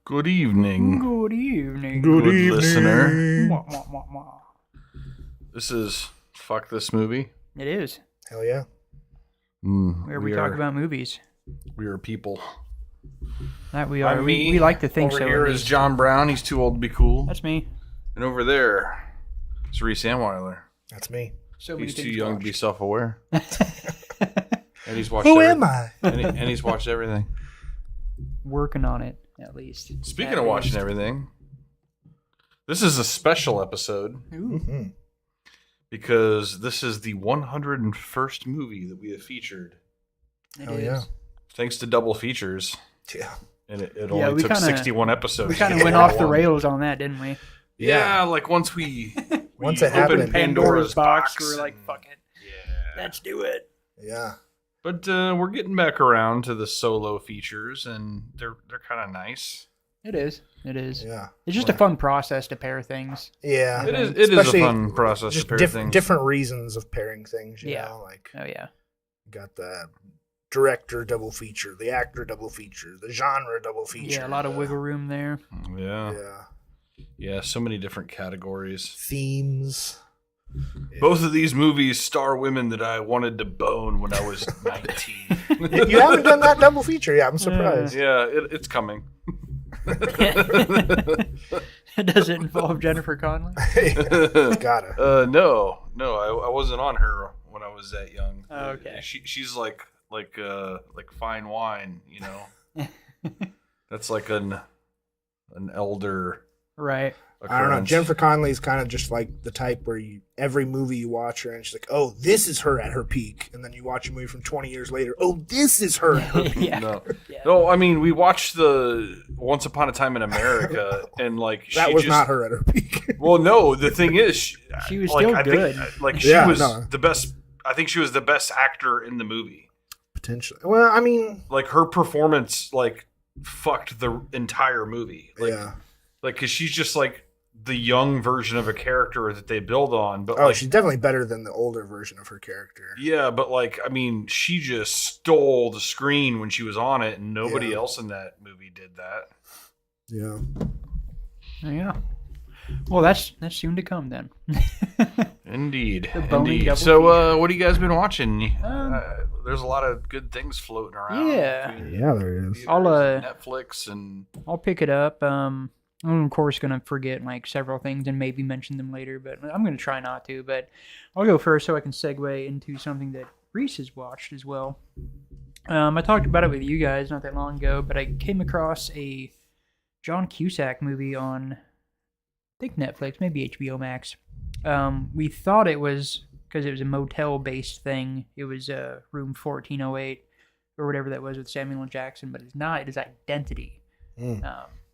Good evening, Good evening. good evening. listener. Mwah, mwah, mwah, mwah. This is Fuck This Movie. It is. Hell yeah. Where we talk about movies. We are people. That we are. I'm We, me. we like to think Over so. here at is least. John Brown. He's too old to be cool. That's me. And over there is Reese Anweiler. That's me. So many He's too things young to be watched. self-aware. And he's watched Who every- am I? and he's watched everything. Working on it, at least. Speaking of watching everything, this is a special episode Ooh. because this is the 101st movie that we have featured. It Hell is. yeah. Thanks to double features. Yeah. And it Yeah, only we took kinda- 61 episodes. We kind to of get went where off I the wanted. rails on that, didn't we? Yeah, like once we Once it opened happened. Pandora's box, we were like, fuck it. yeah. Let's do it. Yeah. But we're getting back around to the solo features, and they're kind of nice. It is. It is. Yeah. It's just a fun process to pair things. Yeah. It is. It is a Especially fun process to Just pair different things. different reasons of pairing things. You Yeah. know, like Oh, yeah. you got the director double feature, the actor double feature, the genre double feature. Yeah, a lot of wiggle room there. Yeah, Yeah. yeah. So many different categories. Themes. Yeah. Both of these movies star women that I wanted to bone when I was 19. You haven't done that double feature. Yeah, I'm surprised. Yeah, it's coming. Does it involve Jennifer Connelly? Gotta. No, I wasn't on her when I was that young. Oh, okay. She's like fine wine, you know. That's like an elder Right. I don't know. occurrence. Jennifer Connelly's kind of just like the type where every movie you watch her and she's like, oh, this is her at her peak. And then you watch a movie from 20 years later, oh, this is her at her peak. Yeah. No. Yeah. No, I mean we watched the Once Upon a Time in America, and like That she was just, not her at her peak. Well, no, the thing is, She was like, still I good. Think, like she Yeah, was no. the best. I think she was the best actor in the movie. Potentially. Well, I mean, Like her performance, like fucked the entire movie. Like, yeah. like because she's just like the young version of a character that they build on. But Oh, like, she's definitely better than the older version of her character. yeah, but like I mean, she just stole the screen when she was on it, and nobody Yeah. else in that movie did that. Yeah. Yeah. Well, that's soon to come then. Indeed, The boning indeed. double So, feature. what have you guys been watching? Um, There's a lot of good things floating around. Yeah. Between Yeah, there is. theaters I'll, and Netflix and I'll pick it up. I'm of course gonna forget like several things and maybe mention them later, but I'm gonna try not to. But I'll go first so I can segue into something that Reese has watched as well. I talked about it with you guys not that long ago, but I came across a John Cusack movie on, I think Netflix, maybe HBO Max. We thought it was because it was a motel-based thing. It was Room 1408 or whatever that was with Samuel L. Jackson, but it's not. It is Identity.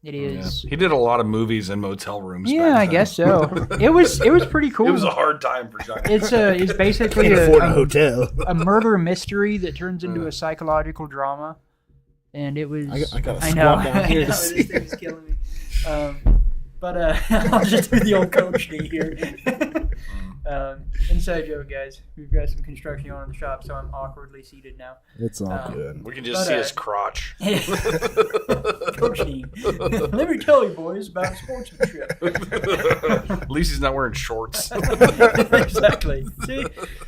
It is. he did a lot of movies in motel rooms. Yeah, back I then. guess so. It was pretty cool. It was a hard time for John. It's basically Can't afford a a hotel. murder mystery that turns into a psychological drama, and it was. I gotta I know. squat down here I to know, see. this thing's killing me. But I'll just do the old coach knee here. Inside joke, guys. We've got some construction going on in the shop, so I'm awkwardly seated now. It's all Um, good. We can just But, see his crotch. Coach knee. Let me tell you, boys, about sportsmanship. At least he's not wearing shorts. Exactly. See,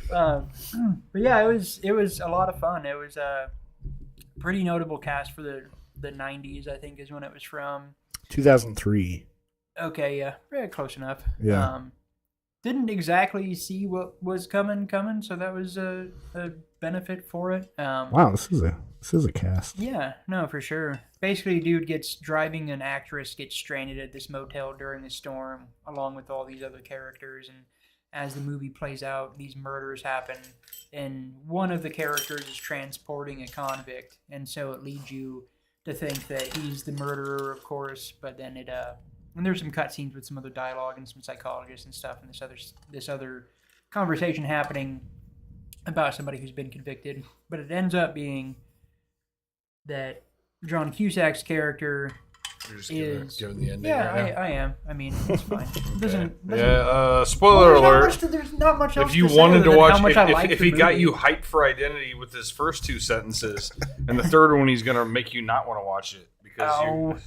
but yeah, it was a lot of fun. It was a pretty notable cast for the '90s. I think is when it was from. 2003. Okay, yeah, close enough. Yeah. Didn't exactly see what was coming, so that was a benefit for it. Wow, this is a cast. Yeah, no, for sure. Basically, dude driving an actress gets stranded at this motel during the storm, along with all these other characters. And as the movie plays out, these murders happen, and one of the characters is transporting a convict, and so it leads you to think that he's the murderer, of course. But then and there's some cutscenes with some other dialogue and some psychologists and stuff, and this other conversation happening about somebody who's been convicted. But it ends up being that John Cusack's character You're just is giving the ending yeah, right now. I am. I mean, it's fine. It doesn't. Yeah, spoiler alert. There's not much else If you to say wanted other to than watch, how much I like if the he got movie. you hyped for Identity with his first 2 sentences, and the third one he's gonna make you not want to watch it because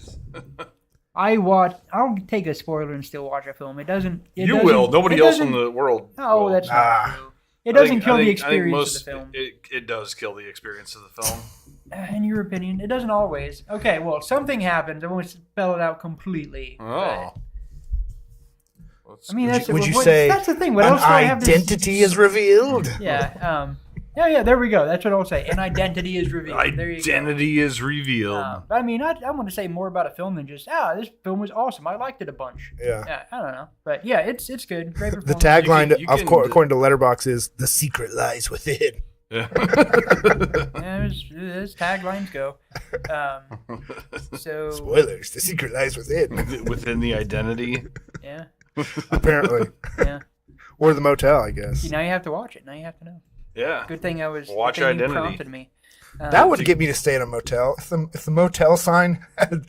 I'll take a spoiler and still watch a film. It doesn't. you will. Nobody else in the world. Oh, will. that's not true. It doesn't kill the I experience of the film. It does kill the experience of the film. In your opinion, it doesn't always. Okay, well, something happens. I won't spell it out completely. Oh. I mean, that's would you say that's the thing. What an else do I have to identity is revealed? Yeah. Yeah. There we go. That's what I'll say. An identity is revealed. There you go. Identity is revealed. But I mean, I want to say more about a film than just this film was awesome. I liked it a bunch. Yeah. I don't know, but yeah, it's good. Great The performance. tagline, You can according to Letterboxd, is "The secret lies within." Yeah. As taglines go. So Spoilers: the secret lies within. Within the identity. yeah, Apparently, yeah. or the motel, I guess. See, now you have to watch it. Now you have to know. Yeah. Good thing I was. Watch good thing you Identity. prompted me. That would get me to stay in a motel. If the motel sign had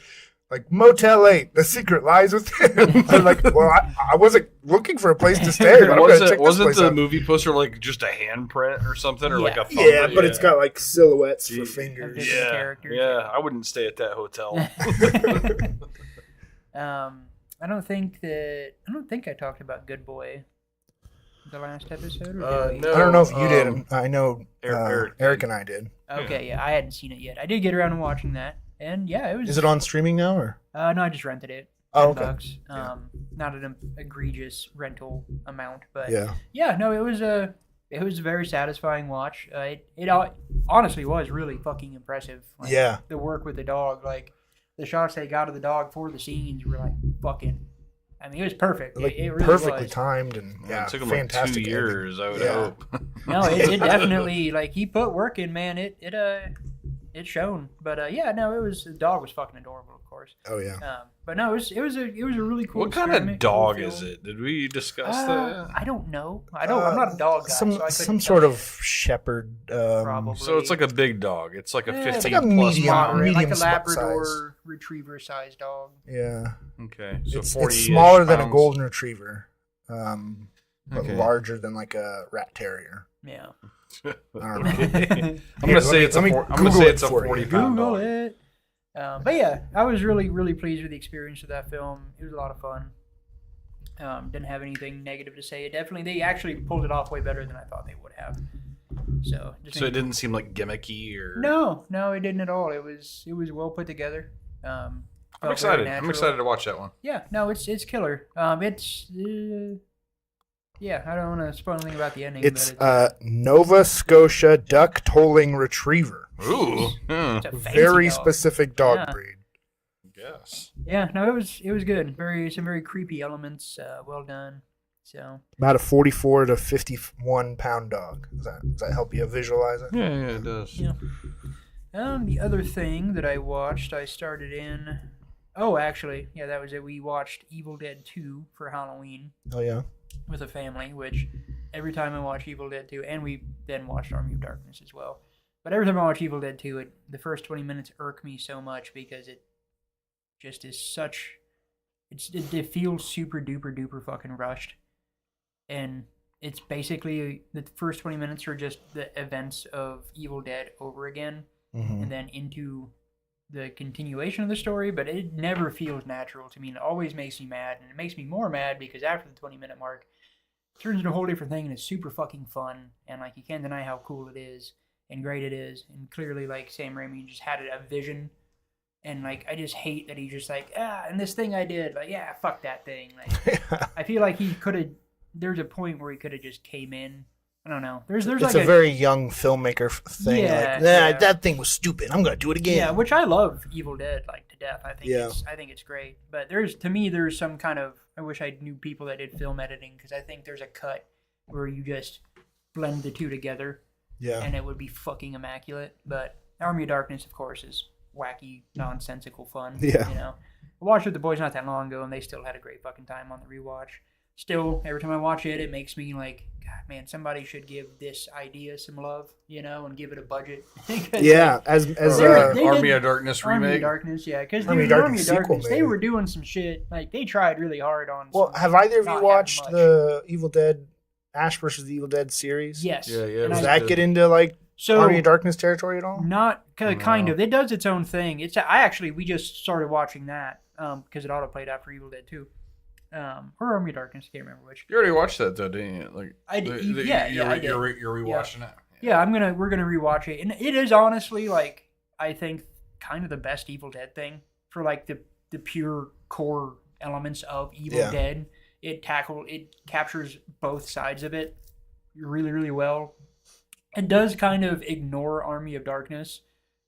like Motel 8, the secret lies within. I'm like, well, I wasn't looking for a place to stay, but I'm gonna check this Wasn't place the out. movie poster like just a handprint or something, or like a thumb? Yeah, but it's got like silhouettes for Of fingers. different yeah, characters. yeah. I wouldn't stay at that hotel. I don't think I talked about Good Boy the last episode. Or did we? I don't know if you did. I know Eric and I did. Okay, yeah, I hadn't seen it yet. I did get around to watching that, and yeah, it was. Is it on streaming now or? No, I just rented it. Oh, $10 okay. bucks. Not an egregious rental amount, but Yeah. no, it was a very satisfying watch. It honestly was really fucking impressive. Like, Yeah. the work with the dog, like the shots they got of the dog for the scenes were like fucking. I mean, it was perfect. Like It really perfectly was. timed and It took him like fantastic. 2 years, I would Yeah. hope. No, it definitely like he put work in, man. It shone. But the dog was fucking adorable, of course. Oh yeah. But no, it was a really cool. What kind of dog is it? Did we discuss that? I don't know. I'm not a dog guy. Some so I some couldn't sort tell of shepherd. Probably. So it's like a big dog. It's like a 15 it's like a plus medium- pound. moderate, like a medium Labrador size. retriever-sized dog. Yeah. Okay, so It's 40 smaller than a golden retriever, but Okay. larger than like a rat terrier. Yeah. I don't know. I'm Here, gonna say let it's a me I'm gonna Google say it it's a for you. 40-pound Google dog. it. But yeah, I was really pleased with the experience of that film. It was a lot of fun. Didn't have anything negative to say. They actually pulled it off way better than I thought they would have. So it didn't seem like gimmicky or. No, it didn't at all. It was well put together. I'm felt excited. very I'm natural. excited to watch that one. Yeah, no, it's killer. Yeah, I don't want to spoil anything about the ending. It's but Nova Scotia duck tolling retriever. Ooh. it's a fancy Very dog. specific dog Yeah. breed. Yes. Yeah, no, it was good. Some very creepy elements. Well done. So About a 44 to 51 pound dog. Does that help you visualize it? Yeah, it does. yeah. The other thing that I watched, I started in. Oh, actually, yeah, that was it. We watched Evil Dead 2 for Halloween Oh yeah. with a family, which every time I watch Evil Dead 2, and we then watched Army of Darkness as well. But every time I watch Evil Dead 2, the first 20 minutes irk me so much because it just is such. It feels super duper fucking rushed. And it's basically the first 20 minutes are just the events of Evil Dead over again, Mm-hmm. and then into the continuation of the story, but it never feels natural to me, and it always makes me mad, and it makes me more mad because after the 20-minute mark, it turns into a whole different thing, and it's super fucking fun, and like you can't deny how cool it is, and great it is, and clearly like Sam Raimi just had a vision, and like I just hate that he just like, and this thing I did, like, yeah, fuck that thing. Like, I feel like he could have, there's a point where he could have just came in. I don't know. There's It's like a very young filmmaker thing. Yeah, like, yeah. that thing was stupid. I'm gonna do it again. Yeah, which I love Evil Dead like to death. I think Yeah. I think it's great. But there's some kind of, I wish I knew people that did film editing, because I think there's a cut where you just blend the two together Yeah. and it would be fucking immaculate. But Army of Darkness, of course, is wacky, nonsensical fun. Yeah. You know, I watched it with the boys not that long ago, and they still had a great fucking time on the rewatch. still, every time I watch it, it makes me like, God, man, somebody should give this idea some love, and give it a budget. Yeah, as They Army did of Darkness Army remake. of Darkness, yeah, because Army Army of of Darkness Darkness, sequel, they maybe. were doing some shit. Like they tried really hard on. well, some, have either of not you having watched much. the Evil Dead Ash versus the Evil Dead series? Yes. Yeah, And Does I- that get into like so Army of Darkness territory at all? not kind No. of. It does its own thing. We just started watching that because it autoplayed after Evil Dead 2. Or Army of Darkness, I can't remember which. You already watched that though, didn't you? Like I did. you're, I did. You're rewatching it. Yeah, we're gonna rewatch it, and it is honestly like I think kind of the best Evil Dead thing for like the pure core elements of Evil Yeah. Dead. It captures both sides of it really, really well. It does kind of ignore Army of Darkness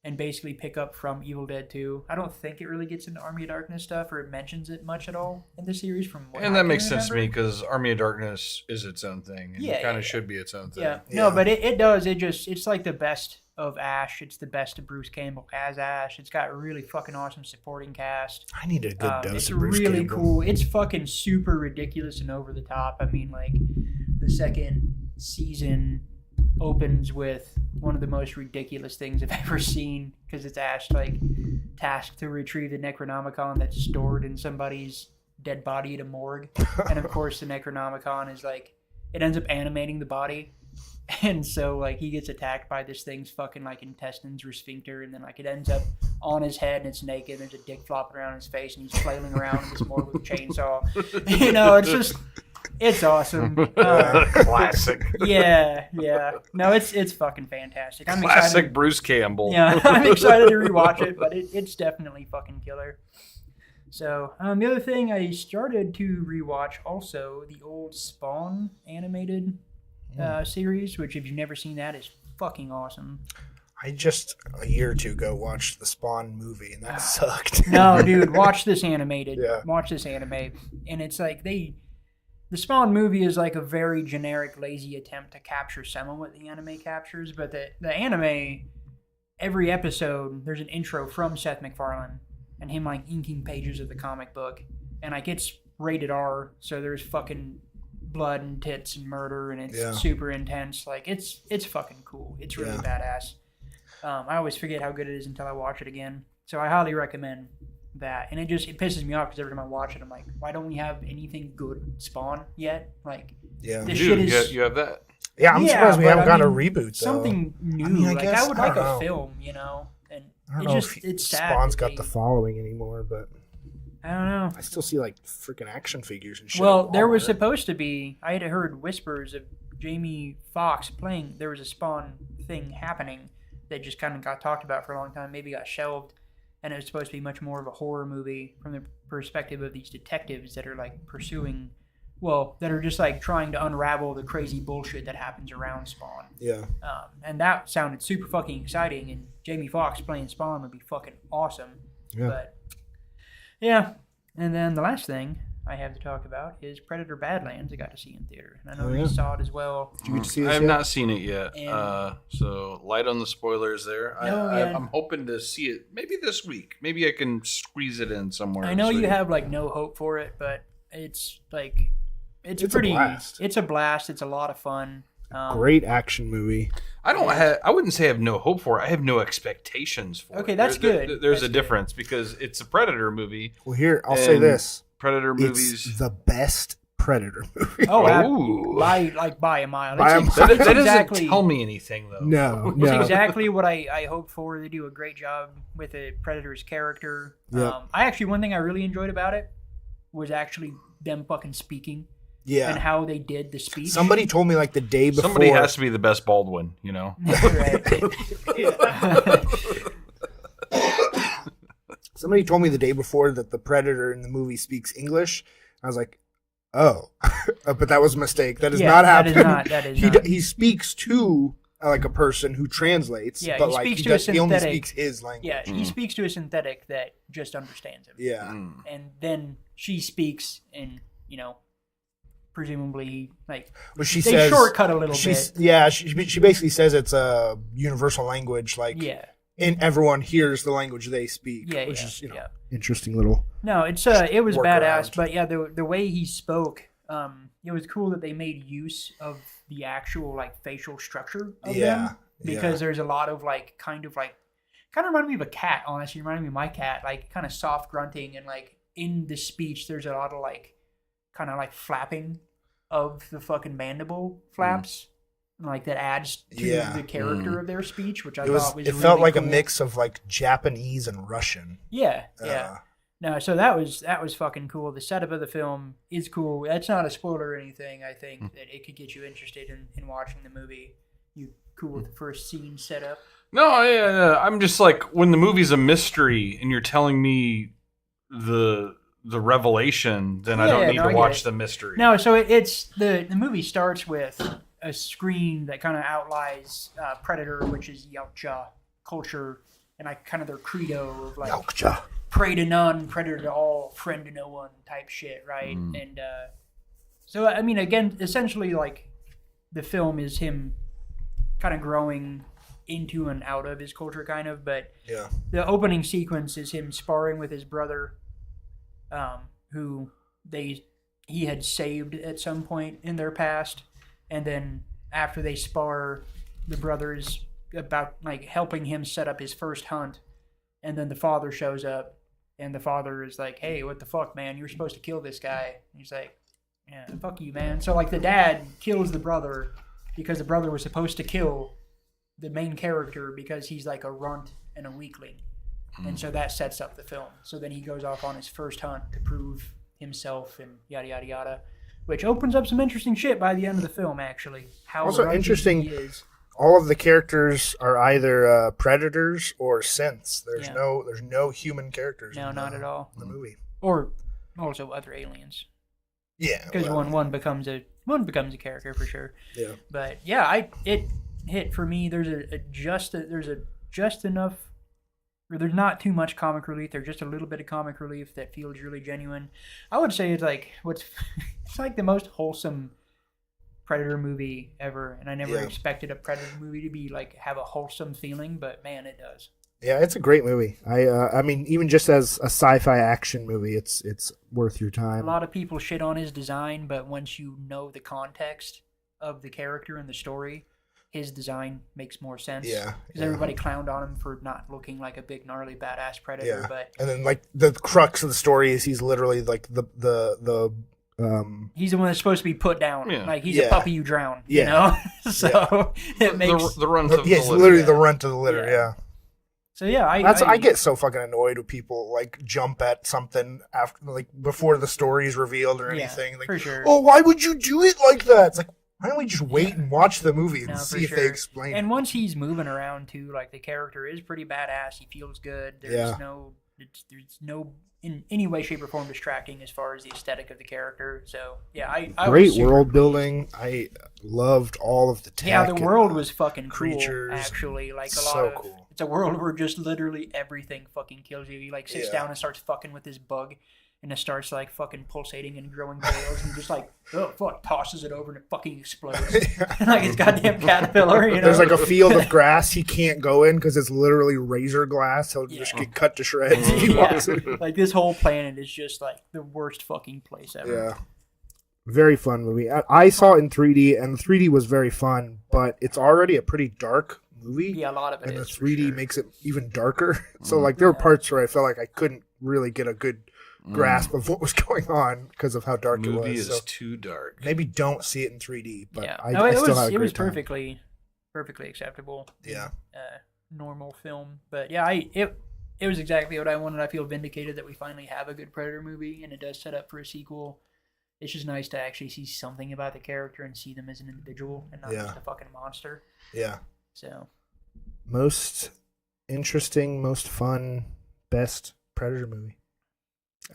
and basically pick up from Evil Dead 2. I don't think it really gets into Army of Darkness stuff or it mentions it much at all in the series from what And I that can makes sense to me remember. because Army of Darkness is its own thing, and Yeah, it kind yeah, of should be its own thing. Yeah. Yeah. No, but it does. It's like the best of Ash. It's the best of Bruce Campbell as Ash. It's got a really fucking awesome supporting cast. I need a good dose It's of Bruce really Campbell. cool. It's fucking super ridiculous and over the top. I mean, like, the second season opens with one of the most ridiculous things I've ever seen because it's Ash, like, tasked to retrieve the Necronomicon that's stored in somebody's dead body at a morgue. And, of course, the Necronomicon is, like, it ends up animating the body. And so, like, he gets attacked by this thing's fucking, like, intestines or sphincter, and then, like, it ends up on his head, and it's naked, and there's a dick flopping around his face, and he's flailing around in this morgue with a chainsaw. It's awesome. Classic. Yeah. No, it's fucking fantastic. I'm Classic excited. Bruce Campbell. Yeah, I'm excited to rewatch it, but it's definitely fucking killer. So, the other thing I started to rewatch also, the old Spawn animated series, which if you've never seen that is fucking awesome. I just a year or two ago watched the Spawn movie and that sucked. No, dude, watch this animated. Yeah. Watch this anime. And it's like the Spawn movie is like a very generic, lazy attempt to capture some of what the anime captures, but the anime, every episode, there's an intro from Seth MacFarlane and him like inking pages of the comic book. And like it's rated R, so there's fucking blood and tits and murder and it's super intense. Like it's fucking cool. It's really badass. I always forget how good it is until I watch it again. So I highly recommend that. And it pisses me off because every time I watch it, I'm like, why don't we have anything good Spawn yet? Like, Yeah. this Dude, shit is you have that. Yeah, I'm surprised we but haven't I got a mean, reboot though. something new. I mean, I like guess- I would I like don't a know. film, And I don't it know just if it's sad. Spawn's that got they- the following anymore, but I don't know. I still see like freaking action figures and shit. Well, at there was Walmart. supposed to be. I had heard whispers of Jamie Foxx playing. There was a Spawn thing happening that just kind of got talked about for a long time. Maybe got shelved, and it was supposed to be much more of a horror movie from the perspective of these detectives that are like pursuing. Well, that are just like trying to unravel the crazy bullshit that happens around Spawn. Yeah. And that sounded super fucking exciting. And Jamie Foxx playing Spawn would be fucking awesome. Yeah. But yeah. And then the last thing I have to talk about is Predator Badlands. I got to see in theater, and I know you saw it as well. Did you get to see this I have yet? not seen it yet, And- so light on the spoilers there. No, yeah. I'm hoping to see it maybe this week. Maybe I can squeeze it in somewhere. I know this you week. have like no hope for it, but it's like it's a pretty. blast. It's a blast. It's a lot of fun. Great action movie. I don't have. I wouldn't say I have no hope for it. I have no expectations for it. Okay, that's good. There's That's a good. difference because it's a Predator movie. Well, here I'll say And this: Predator it's movies. the best Predator movie. Oh, Ooh. by a mile. By a It's, mile. That it's doesn't exactly tell me anything though. No, It's no. exactly what I hope for. They do a great job with the Predator's character. Yeah. One thing I really enjoyed about it was actually them fucking speaking and Yeah. how they did the speech. Somebody told me like the day before. Somebody has to be the best Baldwin, you know. Right. Somebody told me the day before that the Predator in the movie speaks English. I was like, oh, but that was a mistake. That does Yeah, not that happen. is not- that is not. He speaks to like a person who translates. Yeah, but he like speaks he, to a does, he only synthetic- speaks his language. Yeah, he speaks to a synthetic that just understands him. Yeah. And then she speaks and, presumably, like, But she they says shortcut a little she's bit. yeah. She basically says it's a universal language. Like Yeah. and everyone hears the language they speak. Which is yeah. interesting little. No, it was Work badass, around. but yeah, the way he spoke, it was cool that they made use of the actual like facial structure of Yeah, them because there's a lot of like kind of reminded me of a cat. Honestly, reminded me of my cat, like kind of soft grunting and like in the speech there's a lot of like kind of like flapping of the fucking mandible flaps. Like that adds to the character of their speech, which I thought was. It really felt like cool. a mix of like Japanese and Russian. Yeah. No, so that was fucking cool. The setup of the film is cool. That's not a spoiler or anything. I think that it could get you interested in watching the movie. You cool with the first scene setup? No, yeah. I'm just like when the movie's a mystery and you're telling me the revelation, then I don't need to watch the mystery. No, so it's the movie starts with a screen that kind of outlines Predator, which is Yautja culture, and like kind of their credo of like Yautja. Prey to none, predator to all, friend to no one type shit, right? And so I mean, again, essentially, like the film is him kind of growing into and out of his culture, kind of. But the opening sequence is him sparring with his brother, who he had saved at some point in their past. And then after they spar, the brother is about like helping him set up his first hunt. And then the father shows up, and the father is like, "Hey, what the fuck, man? You were supposed to kill this guy." And he's like, "Yeah, fuck you, man." So like the dad kills the brother because the brother was supposed to kill the main character because he's like a runt and a weakling. And so that sets up the film. So then he goes off on his first hunt to prove himself and yada yada yada. Which opens up some interesting shit by the end of the film, actually. How also interesting, he is. All of the characters are either predators or synths. There's no human characters. No, not at all. In the movie. Or also other aliens. Yeah, because one becomes a character for sure. Yeah, but yeah, it hit for me. There's just enough. Or there's not too much comic relief. There's just a little bit of comic relief that feels really genuine. I would say it's like it's like the most wholesome Predator movie ever, and I never expected a Predator movie to be like have a wholesome feeling, but man, it does. Yeah, it's a great movie. I mean, even just as a sci-fi action movie, it's worth your time. A lot of people shit on his design, but once you know the context of the character and the story, his design makes more sense. Yeah. Because everybody clowned on him for not looking like a big, gnarly, badass Predator. Yeah. But and then, like, the crux of the story is he's literally, like, the he's the one that's supposed to be put down. Yeah. Like, he's a puppy you drown, you Yeah. know? So, it makes... The runt of the he's litter. literally the runt of the litter, yeah. So, yeah, I get so fucking annoyed when people, like, jump at something after, like, before the story is revealed or anything. Like, for sure. Oh, why would you do it like that? It's like, why don't we just wait and watch the movie and see if they explain it? And once he's moving around too, like the character is pretty badass. He feels good. There's no in any way, shape, or form distracting as far as the aesthetic of the character. So yeah, I great world building. I loved all of the tech. Yeah, the world was fucking creatures. Cool, actually, like a So lot of. cool. It's a world where just literally everything fucking kills you. He like sits down and starts fucking with this bug. And it starts like fucking pulsating and growing tails and just like, oh fuck, tosses it over and it fucking explodes. Like it's goddamn caterpillar, you know? There's like a field of grass he can't go in because it's literally razor glass. He'll just get cut to shreds if he walks in. Like this whole planet is just like the worst fucking place ever. Yeah. Very fun movie. I saw it in 3D and the 3D was very fun, but it's already a pretty dark movie. Yeah, a lot of it and is. And the 3D makes it even darker. So like there were parts where I felt like I couldn't really get a good grasp of what was going on because of how dark it was. The movie is too dark. Maybe don't see it in 3D, but I it still had a great was time. perfectly acceptable. Yeah. Normal film, but yeah, it was exactly what I wanted. I feel vindicated that we finally have a good Predator movie, and it does set up for a sequel. It's just nice to actually see something about the character and see them as an individual and not just a fucking monster. Yeah. So. Most interesting, most fun, best Predator movie.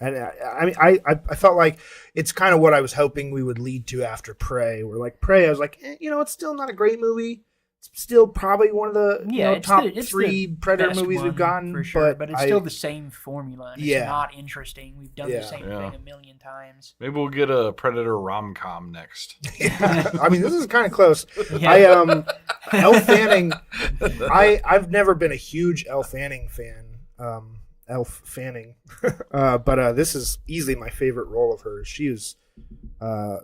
And I mean, I felt like it's kind of what I was hoping we would lead to after Prey. Where like Prey, I was like, it's still not a great movie. It's still probably one of the top three Predator movies we've gotten. For sure, but it's still the same formula. And it's not interesting. We've done the same thing a million times. Maybe we'll get a Predator rom-com next. I mean, this is kind of close. Yeah. Elle Fanning, I've never been a huge Elle Fanning fan. Elf Fanning. But this is easily my favorite role of hers. She is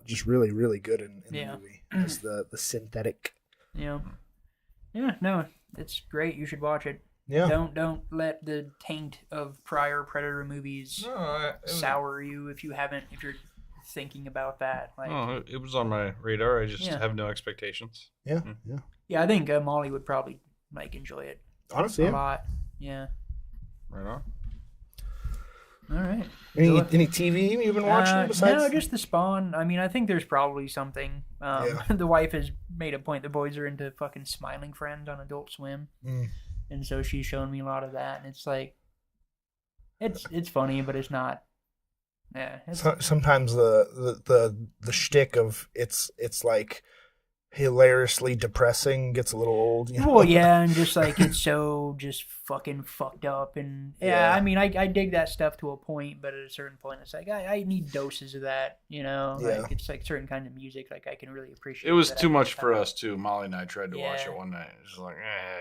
just really, really good in the Yeah. movie as the synthetic. Yeah. Yeah, no, it's great. You should watch it. Yeah. Don't let the taint of prior Predator movies sour you if you're thinking about that. Like, it was on my radar. I just Yeah. have no expectations. Yeah. Mm. Yeah. yeah, I think Molly would probably enjoy it Honestly, a yeah. lot. Yeah. Right on. All right. Any TV you've been watching besides? No, just the Spawn. I mean, I think there's probably something. Yeah. The wife has made a point. The boys are into fucking Smiling Friends on Adult Swim, and so she's shown me a lot of that, and it's like, it's funny, but it's not. Yeah. Sometimes the shtick of it's like hilariously depressing gets a little old. You know? Well, yeah, and just like it's so just fucking fucked up, and Yeah. I mean, I dig that stuff to a point, but at a certain point, it's like I need doses of that, you know. Yeah. Like it's like certain kind of music, like I can really appreciate. It was that too at much the for time. us too. Molly and I tried to watch Yeah. it one night. It was like,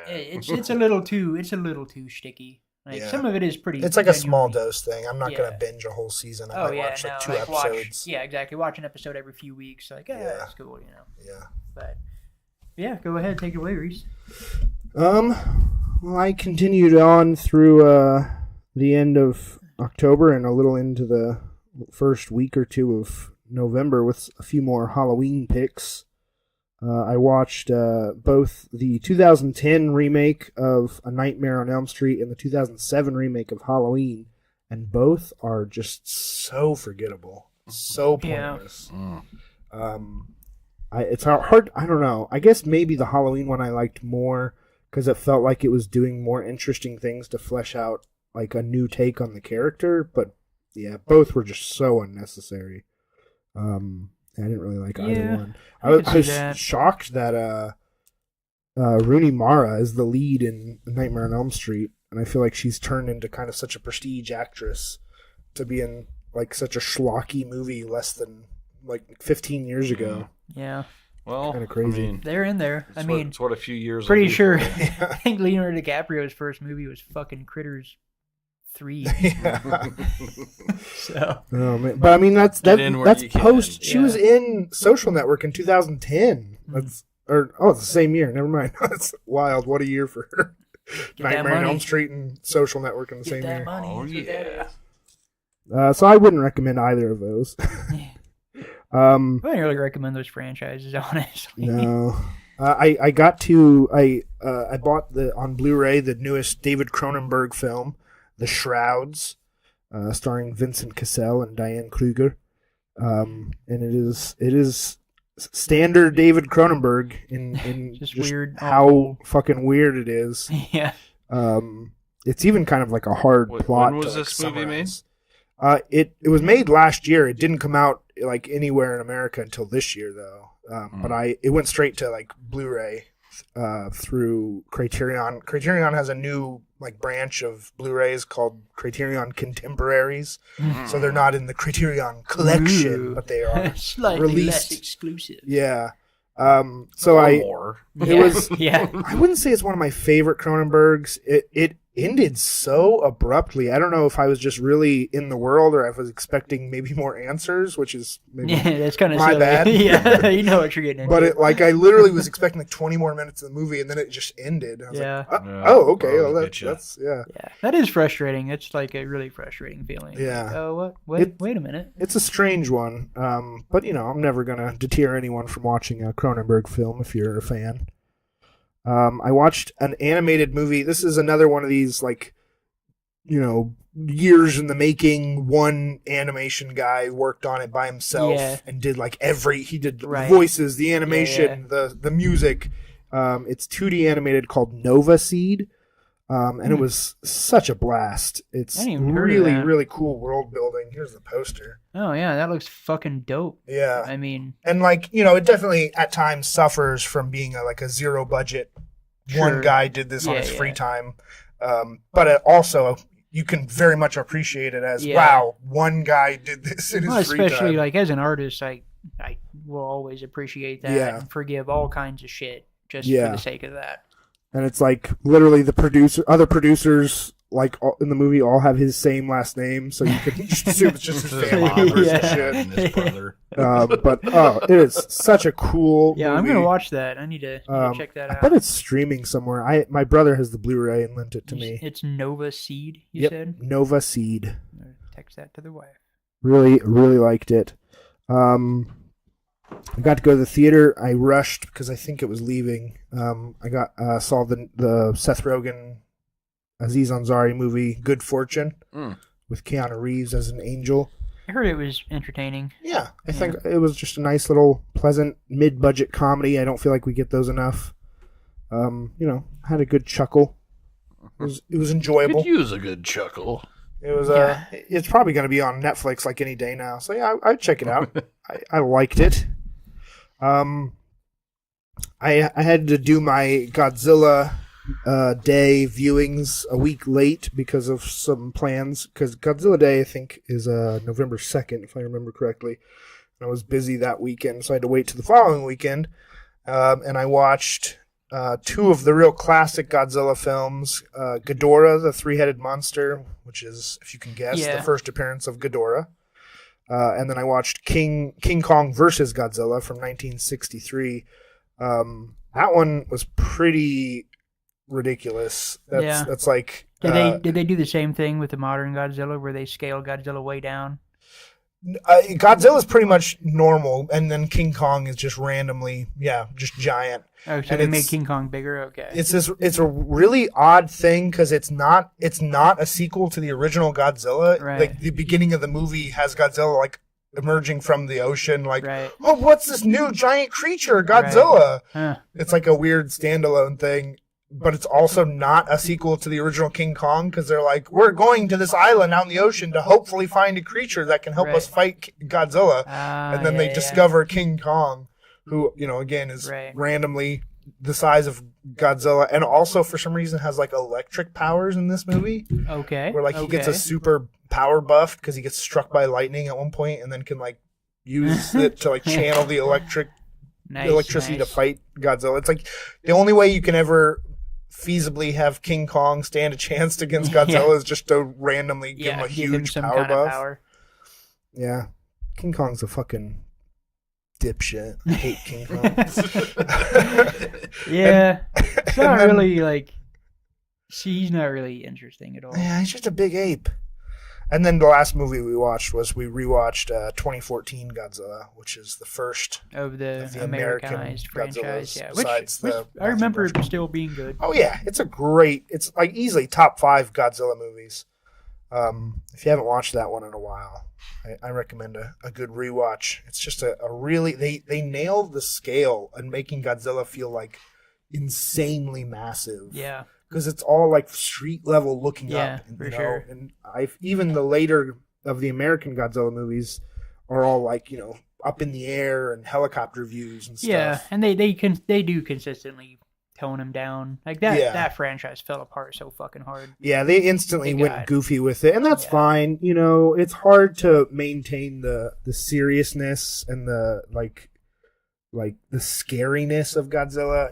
It's a little too sticky. Like Yeah. Some of it is pretty. It's like a small genuinely- dose thing. I'm not Yeah. gonna binge a whole season. I Oh might yeah, watch like no, 2 like episodes. yeah, exactly. Watch an episode every few weeks. Like, Yeah. that's cool, you know. Yeah. But yeah, go ahead, take it away, Reese. Well, I continued on through the end of October and a little into the first week or two of November with a few more Halloween picks. I watched both the 2010 remake of A Nightmare on Elm Street and the 2007 remake of Halloween, and both are just so forgettable, so Yeah. pointless. It's hard. I don't know. I guess maybe the Halloween one I liked more because it felt like it was doing more interesting things to flesh out like a new take on the character. But yeah, both were just so unnecessary. I didn't really like either Yeah, one. I I could see was that. shocked that Rooney Mara is the lead in Nightmare on Elm Street, and I feel like she's turned into kind of such a prestige actress to be in like such a schlocky movie less than like 15 years ago. Yeah, well, Kinda crazy. I mean, they're in there. I mean, it's what a few years. will pretty do sure. for you. I think Leonardo DiCaprio's first movie was fucking Critters 3. Yeah. So Oh, man. But I mean that's Get in where that's you can. post. She Yeah. was in Social Network in 2010. Mm-hmm. It's the same year. Never mind. That's wild. What a year for her. Get that Nightmare on money. Elm Street and Social Network in the Get same that year. money. Oh that's what that yeah. is. So I wouldn't recommend either of those. I wouldn't really recommend those franchises, honestly. No. I bought on Blu-ray the newest David Cronenberg film, The Shrouds, starring Vincent Cassel and Diane Kruger. And it is standard David Cronenberg in Just just weird, how awful. fucking weird it is. Yeah. It's even kind of like a hard plot. When was to, like, this movie made? summarize. It was made last year. It didn't come out like anywhere in America until this year though. But it went straight to like Blu-ray through Criterion. Criterion has a new like branch of Blu-rays called Criterion Contemporaries. So they're not in the Criterion collection, Ooh. but they are Slightly released. less exclusive. Yeah. So Or I more. it was Yeah. I wouldn't say it's one of my favorite Cronenbergs. It ended so abruptly. I don't know if I was just really in the world or if I was expecting maybe more answers, which is maybe Yeah, that's kind of my silly. bad. Yeah, you know what you're getting into. but it like I literally was expecting like 20 more minutes of the movie and then it just ended. I was Yeah. like, Yeah. oh, okay. Oh, Well, getcha. that's yeah. Yeah, that is frustrating. It's like a really frustrating feeling. Yeah. Like, oh, what? Wait a minute. It's a strange one. But you know, I'm never gonna deter anyone from watching a Cronenberg film if you're a fan. I watched an animated movie. This is another one of these like, you know, years in the making. One animation guy worked on it by himself Yeah. and did like he did the Right. voices, the animation, the music. It's 2D animated called Nova Seed. And it was such a blast. It's I hadn't even heard of really, that. really cool world building. Here's the poster. Oh yeah, that looks fucking dope. Yeah. I mean, And like, you know, it definitely at times suffers from being like a zero budget. Sure. One guy did this on Yeah, his yeah. free time. But it also, you can very much appreciate it as, Yeah. wow, one guy did this in his well, free especially time. like as an artist, I will always appreciate that Yeah. and forgive all kinds of shit just Yeah. for the sake of that. And it's like literally the other producers in the movie all have his same last name, so you could just assume it's just his family members and shit. And his brother. But it is such a cool movie. I'm gonna watch that. I need to check that out. I bet it's streaming somewhere. My brother has the Blu-ray and lent it to me. It's Nova Seed, you said? Nova Seed. Text that to the wife. Really, really liked it. I got to go to the theater. I rushed because I think it was leaving. I saw the Seth Rogen, Aziz Ansari movie, Good Fortune, with Keanu Reeves as an angel. I heard it was entertaining. Yeah, I think it was just a nice little, pleasant, mid-budget comedy. I don't feel like we get those enough. Had a good chuckle. It was enjoyable. Could use a good chuckle. It was. It's probably going to be on Netflix like any day now. So yeah, I'd check it out. I liked it. I had to do my Godzilla Day viewings a week late because of some plans. Because Godzilla Day, I think, is November 2nd, if I remember correctly. And I was busy that weekend, so I had to wait to the following weekend. And I watched two of the real classic Godzilla films, Ghidorah, the three-headed monster, which is, if you can guess, the first appearance of Ghidorah. And then I watched King Kong versus Godzilla from 1963. That one was pretty ridiculous. That's like... Did they do the same thing with the modern Godzilla, where they scale Godzilla way down? Godzilla's pretty much normal, and then King Kong is just randomly, just giant. Oh, so they made King Kong bigger? Okay. It's a really odd thing because it's not a sequel to the original Godzilla. Right. Like the beginning of the movie has Godzilla like emerging from the ocean, like, oh, what's this new giant creature, Godzilla? Right. Huh. It's like a weird standalone thing. But it's also not a sequel to the original King Kong because they're like, we're going to this island out in the ocean to hopefully find a creature that can help us fight Godzilla. And then they discover King Kong, who, again, is randomly the size of Godzilla. And also, for some reason, has like electric powers in this movie. Okay. Where he gets a super power buff because he gets struck by lightning at one point and then can use it to channel the electricity to fight Godzilla. It's like the only way you can ever feasibly have King Kong stand a chance against Godzilla is just to randomly give him a huge power buff. Yeah. King Kong's a fucking dipshit. I hate King Kong. It's not really he's not really interesting at all. Yeah, he's just a big ape. And then the last movie we watched was we rewatched 2014 Godzilla, which is the first of the Americanized franchise. Yeah, which I remember it still being good. Oh yeah, it's like easily top 5 Godzilla movies. If you haven't watched that one in a while, I recommend a good rewatch. It's just a really they nailed the scale and making Godzilla feel like insanely massive. Yeah. Because it's all like street level looking up. For sure. And even the later of the American Godzilla movies are all up in the air and helicopter views and stuff. Yeah, and they do consistently tone him down. Like that franchise fell apart so fucking hard. Yeah, they instantly went goofy with it, and that's fine. It's hard to maintain the seriousness and the the scariness of Godzilla,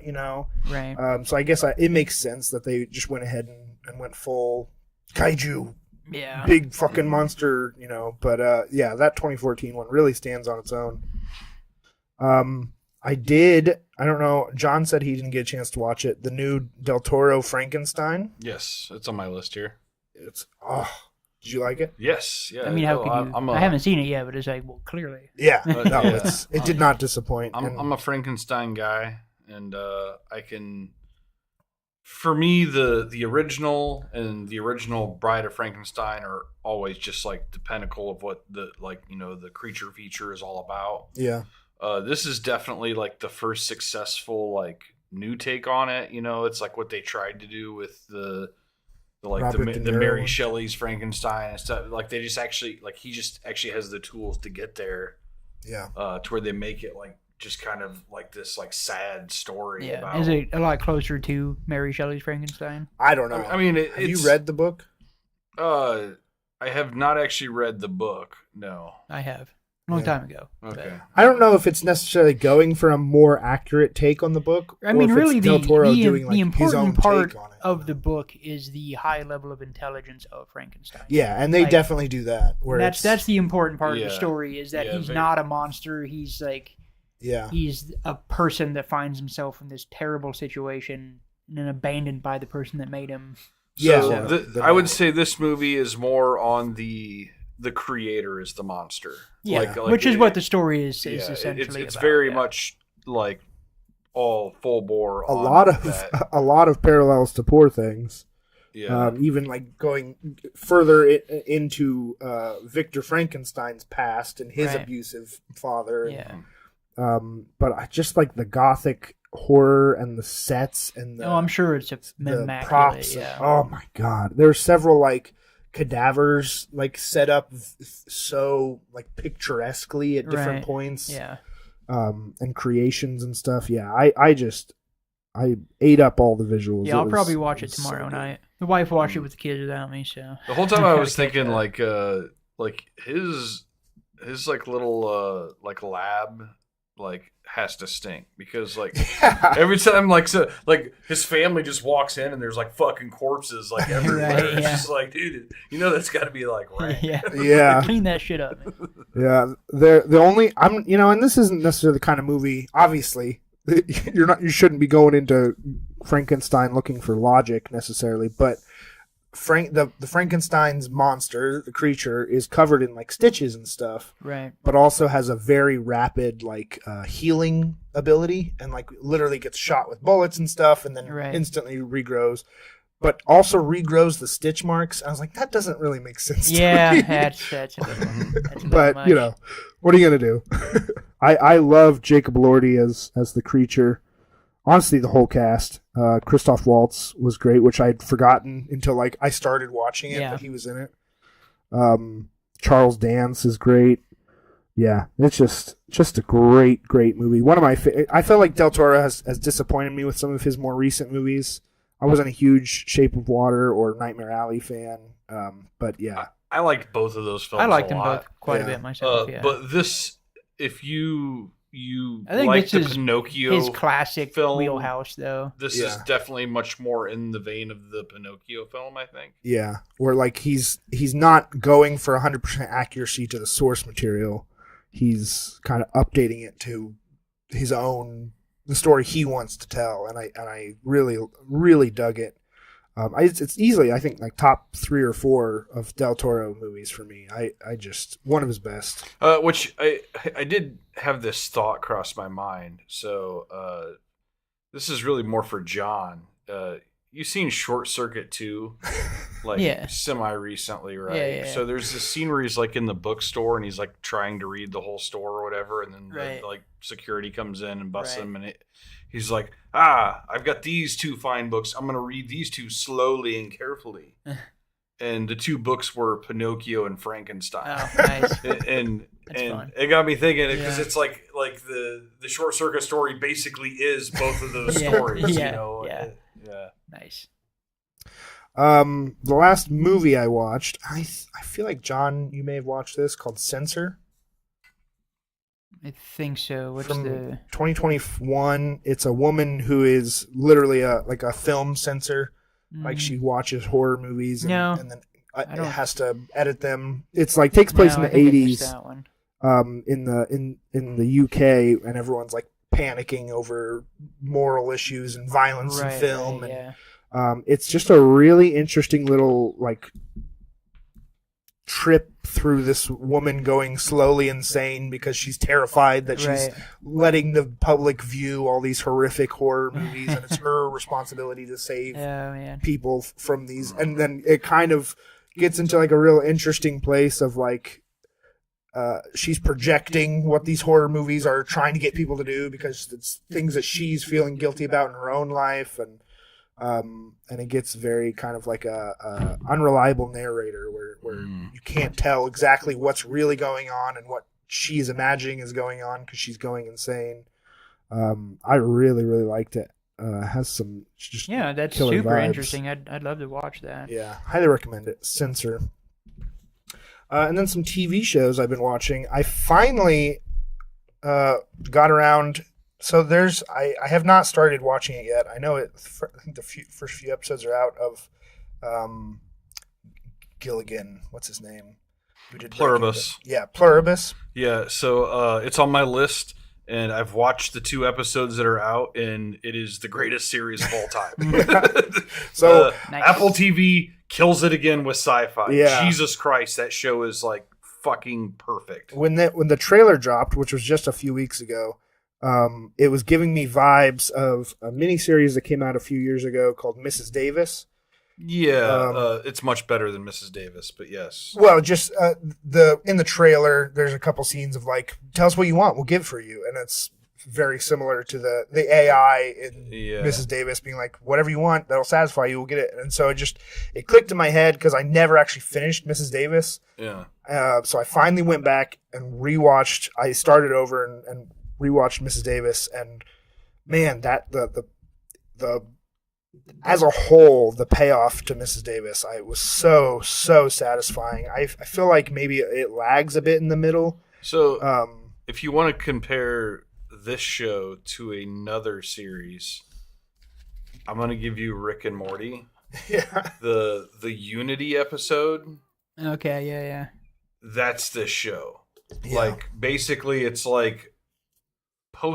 Right. So I guess it makes sense that they just went ahead and went full kaiju. Yeah. Big fucking monster, But that 2014 one really stands on its own. I don't know, John said he didn't get a chance to watch it. The new Del Toro Frankenstein. Yes, it's on my list here. Did you like it? Yes. Yeah. I mean, how could you? I haven't seen it yet, but it's clearly. Yeah. No, it did not disappoint. I'm a Frankenstein guy, and I can. For me, the original and the original Bride of Frankenstein are always just the pinnacle of what the creature feature is all about. Yeah. This is definitely the first successful new take on it. It's what they tried to do with the Mary Shelley's Frankenstein and stuff. They just actually he just actually has the tools to get there. Yeah. To where they make it just kind of this sad story. Yeah. About... Is it a lot closer to Mary Shelley's Frankenstein? I don't know. I mean, have you read the book? I have not actually read the book. No. I have. a long time ago. Okay. I don't know if it's necessarily going for a more accurate take on the book. I mean, or if really, it's Del Toro the doing his own important part take on it. of the book is the high level of intelligence of Frankenstein. Yeah, and they definitely do that. Where that's the important part of the story is that he's not a monster. He's he's a person that finds himself in this terrible situation and abandoned by the person that made him. So I would say this movie is more on the creator is the monster. Yeah, which is what the story is essentially it's about. very much like all full bore. A lot of parallels to Poor Things. Yeah. Even like going further into Victor Frankenstein's past and his abusive father. Yeah. But I just like the gothic horror and the sets and I'm sure it's the props. Yeah. Oh my god, there's several like cadavers like set up so like picturesquely at different points. Yeah. And creations and stuff. Yeah, I ate up all the visuals. Yeah, I'll probably watch it tomorrow night. The wife watched it with the kids without me, so the whole time I was thinking like his like little like lab like has to stink because like every time like his family just walks in and there's like fucking corpses like everywhere. It's just like, dude, that's got to be like rank. Yeah. Clean that shit up. Yeah, the only and this isn't necessarily the kind of movie. Obviously, you shouldn't be going into Frankenstein looking for logic necessarily, but the Frankenstein's monster, the creature, is covered in like stitches and stuff, right? But also has a very rapid like healing ability, and like literally gets shot with bullets and stuff, and then instantly regrows. But also regrows the stitch marks. I was like, that doesn't really make sense. Yeah, to me. that's a bit but much. What are you gonna do? I love Jacob Elordi as the creature. Honestly, the whole cast. Christoph Waltz was great, which I'd forgotten until like I started watching it, but he was in it. Charles Dance is great. Yeah, it's just a great movie. One of my I feel like Del Toro has disappointed me with some of his more recent movies. I wasn't a huge Shape of Water or Nightmare Alley fan, but yeah. I liked both of those films. I liked a them lot. both quite a bit myself. But this, if you I think like the this is Pinocchio, his classic film, wheelhouse, though. This is definitely much more in the vein of the Pinocchio film, I think. Yeah, where like he's not going for 100% accuracy to the source material. He's kind of updating it to his own, the story he wants to tell, and I really dug it. It's easily, I think, like top 3 or 4 of Del Toro movies for me. I just one of his best. Which I did have this thought cross my mind. So this is really more for John. You've seen Short Circuit 2, like semi recently, right? Yeah. So there's this scene where he's like in the bookstore and he's like trying to read the whole store or whatever, and then the security comes in and busts him, and he's like, I've got these 2 fine books. I'm gonna read these 2 slowly and carefully. And the 2 books were Pinocchio and Frankenstein. Oh, nice. and it got me thinking because it's like the Short Circuit story basically is both of those stories. Yeah. Nice. The last movie I watched, I feel like John, you may have watched this, called Censor. I think so. What's from the 2021? It's a woman who is literally a film censor. Like she watches horror movies and then it has to edit them. It's like takes place in the 80s. In the UK, and everyone's like panicking over moral issues and violence in film. It's just a really interesting little like trip through this woman going slowly insane because she's terrified that she's letting the public view all these horrific horror movies, and it's her responsibility to save people from these. And then it kind of gets into like a real interesting place of like she's projecting what these horror movies are trying to get people to do because it's things that she's feeling guilty about in her own life, and it gets very kind of like a unreliable narrator where you can't tell exactly what's really going on and what she's imagining is going on because she's going insane. I really liked it. Has some just that's killer super vibes. interesting. I'd love to watch that. Yeah, highly recommend it. Censor. And then some TV shows I've been watching. I finally got around. So I have not started watching it yet. I know it. I think the first few episodes are out of Gilligan. What's his name? Who did Pluribus. Yeah, Pluribus. Yeah, so it's on my list, and I've watched the 2 episodes that are out, and it is the greatest series of all time. So Nice. Apple TV kills it again with sci-fi. Yeah. Jesus Christ, that show is like fucking perfect. when the trailer dropped, which was just a few weeks ago, it was giving me vibes of a miniseries that came out a few years ago called Mrs. Davis. Yeah, it's much better than Mrs. Davis, but yes. Well, just in the trailer, there's a couple scenes of like, tell us what you want, we'll give for you, and it's very similar to the AI in Mrs. Davis being like, whatever you want, that'll satisfy you, we'll get it. And so it clicked in my head because I never actually finished Mrs. Davis. Yeah. So I finally went back and rewatched. I started over and rewatched Mrs. Davis, and man, that the as a whole, the payoff to Mrs. Davis, I was so satisfying. I feel like maybe it lags a bit in the middle. So if you want to compare this show to another series, I'm going to give you Rick and Morty. Yeah. The Unity episode. Okay, yeah. That's this show. Yeah. Like, basically, it's like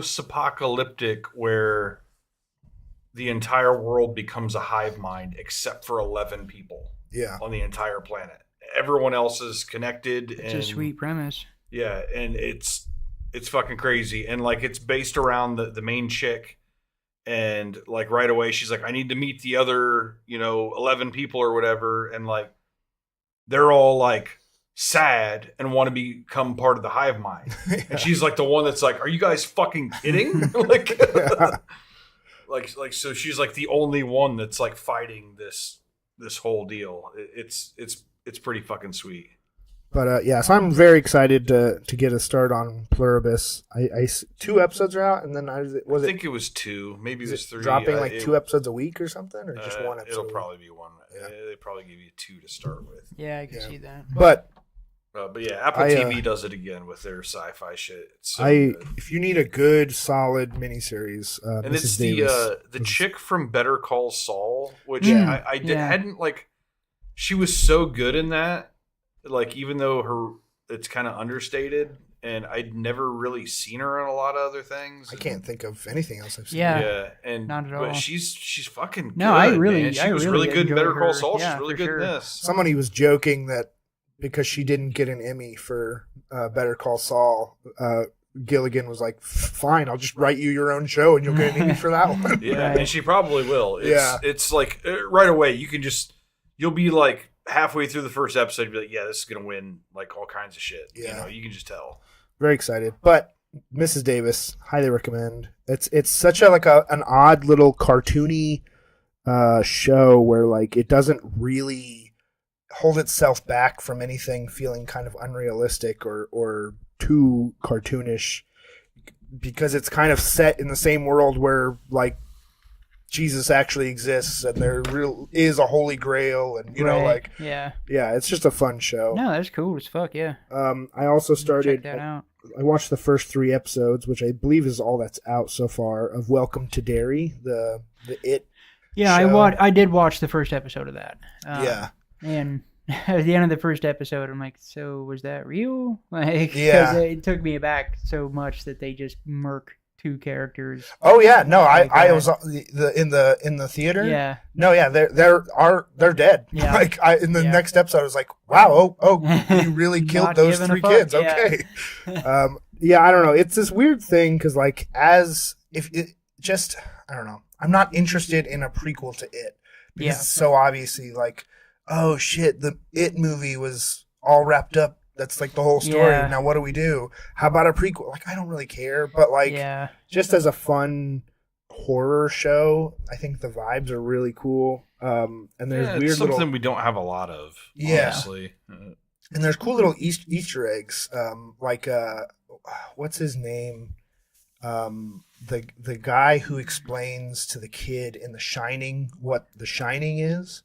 post-apocalyptic where the entire world becomes a hive mind except for 11 people Yeah. on the entire planet. Everyone else is connected. It's a sweet premise. Yeah, and it's fucking crazy. And, like, it's based around the main chick. And, like, right away, she's like, I need to meet the other, 11 people or whatever. And, like, they're all, like, sad and want to become part of the hive mind. Yeah. And she's, like, the one that's like, are you guys fucking kidding? Like, Yeah. like, so she's, like, the only one that's, like, fighting this whole deal. It's pretty fucking sweet. But so I'm very excited to get a start on Pluribus. 2 episodes are out, and then I think it was 2, maybe it was 3. dropping 2 episodes a week or something, or just 1 episode. It'll probably be 1. Yeah. They probably give you 2 to start with. Yeah, I can see that. But yeah, Apple TV does it again with their sci-fi shit. It's so good. If you need a good, solid miniseries, And Mrs. it's Davis the chick from Better Call Saul, which Yeah. I hadn't, like, she was so good in that. Like, even though it's kind of understated, and I'd never really seen her in a lot of other things. I can't think of anything else I've seen. Yeah. And not at all. But she's fucking good. No, I really- man. She I was really really good in Better enjoyed Call her. Saul. Yeah, She's really for good sure. in this. Somebody was joking that because she didn't get an Emmy for Better Call Saul, Gilligan was like, "Fine, I'll just write you your own show, and you'll get an Emmy for that one." Yeah, Right. and she probably will. Yeah. It's like right away you'll be like halfway through the first episode, you'll be like, yeah, this is gonna win like all kinds of shit. Yeah. You can just tell. Very excited, but Mrs. Davis, highly recommend. It's such an odd little cartoony show where like it doesn't really hold itself back from anything feeling kind of unrealistic or too cartoonish, because it's kind of set in the same world where like Jesus actually exists and there is a holy grail, and Right. Yeah. it's just a fun show. No, that's cool as fuck. Yeah. I also started. Check that out. I watched the first 3 episodes, which I believe is all that's out so far, of Welcome to Derry, the It. Yeah, show. I did watch the first episode of that. Yeah. And at the end of the first episode, I'm like, so was that real? Like, Yeah. 'cause it took me aback so much that they just murk 2 characters. Oh yeah, no, Like I that. was in the theater. Yeah. No, yeah, they're dead. Yeah. Like in the Yeah. next episode, I was like, wow, you really killed Not those giving a 3 fuck, kids. yeah. Okay. Yeah, I don't know. It's this weird thing because like I don't know. I'm not interested in a prequel to It because Yeah. it's so obviously like, oh shit, the It movie was all wrapped up. That's like the whole story. Yeah. Now what do we do? How about a prequel? Like I don't really care, but like Yeah. just as a fun horror show, I think the vibes are really cool. And there's Yeah, weird it's something little we don't have a lot of. Yeah. Honestly. and there's cool little Easter eggs. Like what's his name? The guy who explains to the kid in The Shining what The Shining is.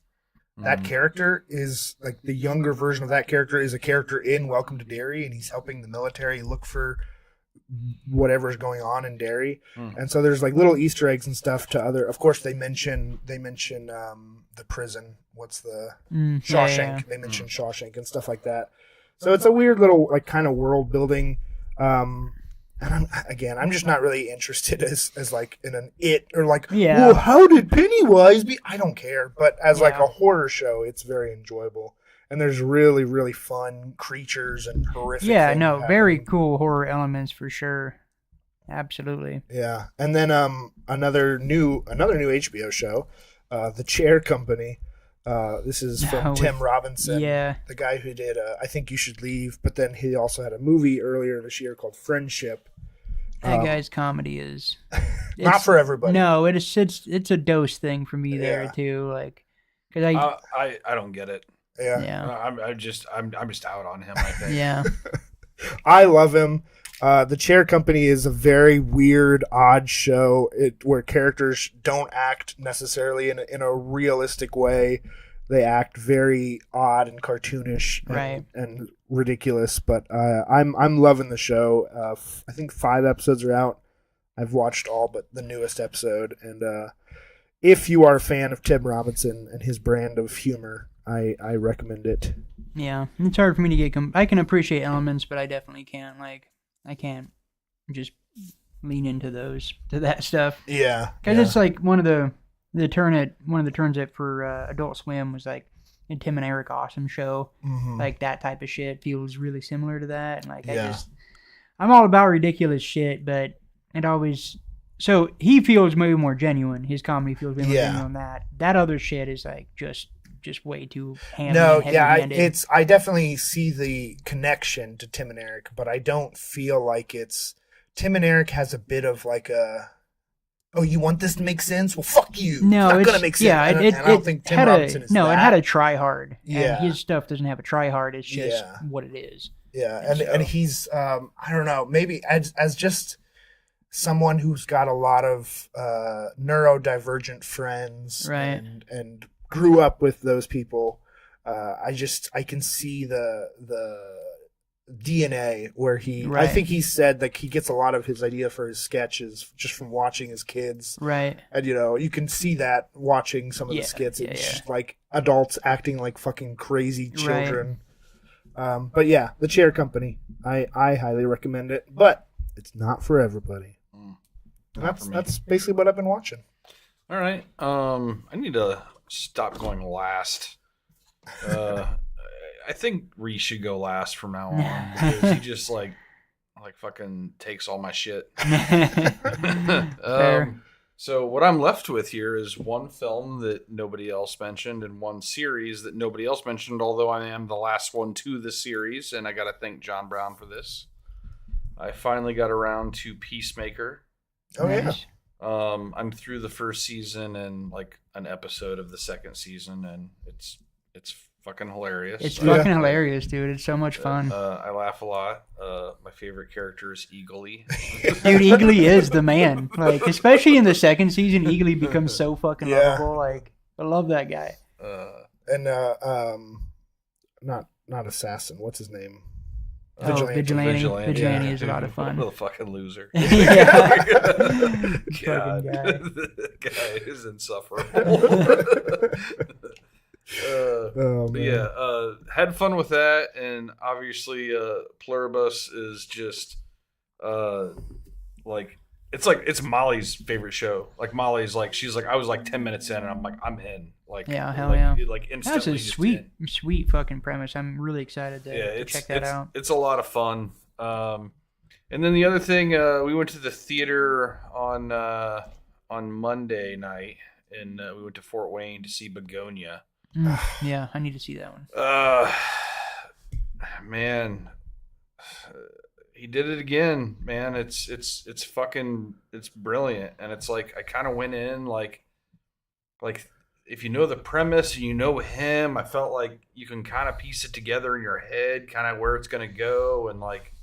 that character is like the younger version of that character is a character in Welcome to Derry, and he's helping the military look for whatever's going on in Derry. And so there's like little Easter eggs and stuff to other. Of course, they mention the prison. What's the Shawshank? Yeah. They mention Shawshank and stuff like that. So it's a weird little like kind of world building. And I'm just not really interested as like in an It or like, well, how did Pennywise be? I don't care. But as like a horror show, it's very enjoyable. And there's really, really fun creatures and horrific things very cool horror elements for sure. Absolutely. Yeah. And then another new HBO show, The Chair Company. This is from Tim Robinson, the guy who did I Think You Should Leave, but then he also had a movie earlier this year called Friendship. That guy's comedy is not for everybody. No, it's a dose thing for me there too. Like, cause I don't get it. Yeah. I'm just out on him, I think. Yeah. I love him. The Chair Company is a very weird, odd show where characters don't act necessarily in a realistic way. They act very odd and cartoonish and ridiculous. But I'm loving the show. I think 5 episodes are out. I've watched all but the newest episode. And if you are a fan of Tim Robinson and his brand of humor, I recommend it. Yeah, it's hard for me to get. I can appreciate elements, but I definitely can't. Like, I can't just lean into that stuff. Yeah, because it's like one of the turns it for Adult Swim was like a Tim and Eric Awesome show. Mm-hmm. Like that type of shit feels really similar to that, and like I'm all about ridiculous shit, but it always. So he feels maybe more genuine. His comedy feels way more genuine than that other shit is like just way too heavy-handed. I definitely see the connection to Tim and Eric, but I don't feel like it's Tim and Eric has a bit of like a, oh, you want this to make sense? Well, fuck you. No, it's not gonna make sense. Yeah, and I don't think Tim Robinson is that. It had a try hard. Yeah, and his stuff doesn't have a try hard. It's just what it is. Yeah, and he's I don't know, maybe as just someone who's got a lot of neurodivergent friends, right, and grew up with those people. I can see the DNA where I think he said that he gets a lot of his idea for his sketches just from watching his kids. Right. And you can see that watching some of the skits. It's just like adults acting like fucking crazy children. Right. But yeah, The Chair Company. I highly recommend it, but it's not for everybody. That's basically what I've been watching. All right. I need to stop going last. I think Reese should go last from now on because he just like fucking takes all my shit. So what I'm left with here is one film that nobody else mentioned and one series that nobody else mentioned, although I am the last one to the series, and I got to thank John Brown for this. I finally got around to Peacemaker. Oh, yeah. I'm through the first season and like an episode of the second season, and it's fucking hilarious. It's fucking hilarious, dude. It's so much fun. I laugh a lot. My favorite character is Eagly. Dude, Eagly is the man. Like, especially in the second season, Eagly becomes so fucking lovable. Like, I love that guy. Not Assassin. What's his name? Vigilante is a lot of fun. What a fucking loser. Yeah. God. The guy is insufferable. Had fun with that, and obviously Pluribus is just it's Molly's favorite show. Like Molly's like, she's like, I was like 10 minutes in and I'm like, I'm in. Like, yeah, hell yeah. Like instantly. That's a sweet fucking premise. I'm really excited to check that out. It's a lot of fun. And then the other thing, we went to the theater on Monday night, and we went to Fort Wayne to see Begonia. Yeah, I need to see that one. Man, he did it again, man. It's brilliant, and it's like I kind of went in like if you know the premise and you know him, I felt like you can kind of piece it together in your head, kind of where it's gonna go, and like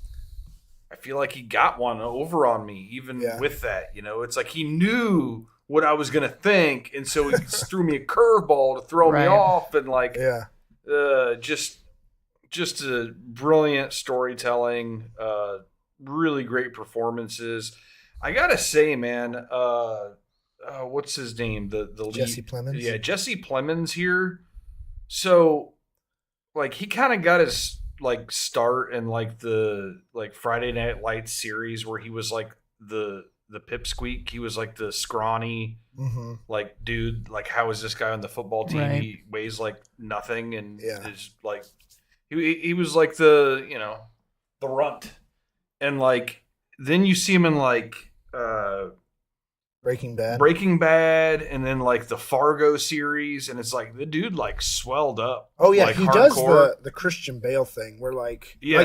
I feel like he got one over on me even with that. It's like he knew what I was gonna think, and so he threw me a curveball to throw me off, and like, just a brilliant storytelling, really great performances. I gotta say, man, what's his name? The lead, Jesse Plemons. Yeah, Jesse Plemons here. So, like, he kind of got his like start in like the Friday Night Lights series where he was like the pipsqueak. He was like the scrawny like dude. Like, how is this guy on the football team? Right. He weighs like nothing and is like he was like the the runt. And like then you see him in like Breaking Bad, and then like the Fargo series, and it's like the dude like swelled up. Oh yeah, like, he hardcore. does the Christian Bale thing where like you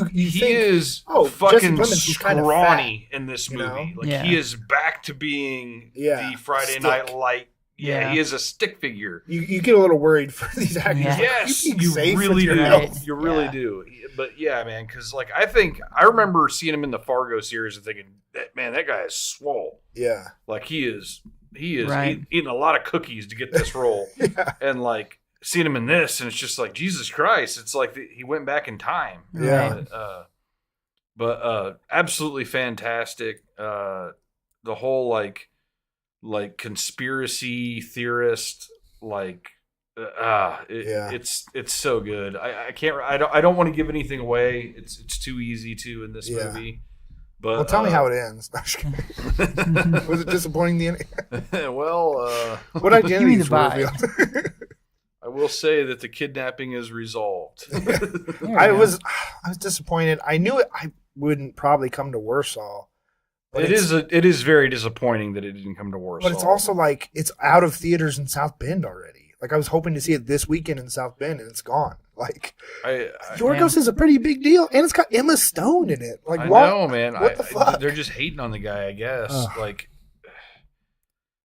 he think, is fucking scrawny in this movie. Like he is back to being the Friday Night Light. Yeah, he is a stick figure. You get a little worried for these actors. Yeah. Yes, you really do. Right. You really do. But yeah, man, because like I remember seeing him in the Fargo series and thinking, man, that guy is swole. Yeah, like he is eating a lot of cookies to get this role, and like seeing him in this, and it's just like Jesus Christ. It's like he went back in time. Yeah, but absolutely fantastic. The whole like conspiracy theorist it's so good. I can't I don't want to give anything away. It's too easy to in this movie. But well, tell me how it ends. Was it disappointing the ending? Well, what identity is revealed? I will say that the kidnapping is resolved. I was disappointed. I knew I wouldn't probably come to Warsaw. It is very disappointing that it didn't come to Warsaw. But it's also like it's out of theaters in South Bend already. Like I was hoping to see it this weekend in South Bend, and it's gone. Like Yorgos is a pretty big deal, and it's got Emma Stone in it. Like, I know, man. What the fuck? They're just hating on the guy, I guess. Like,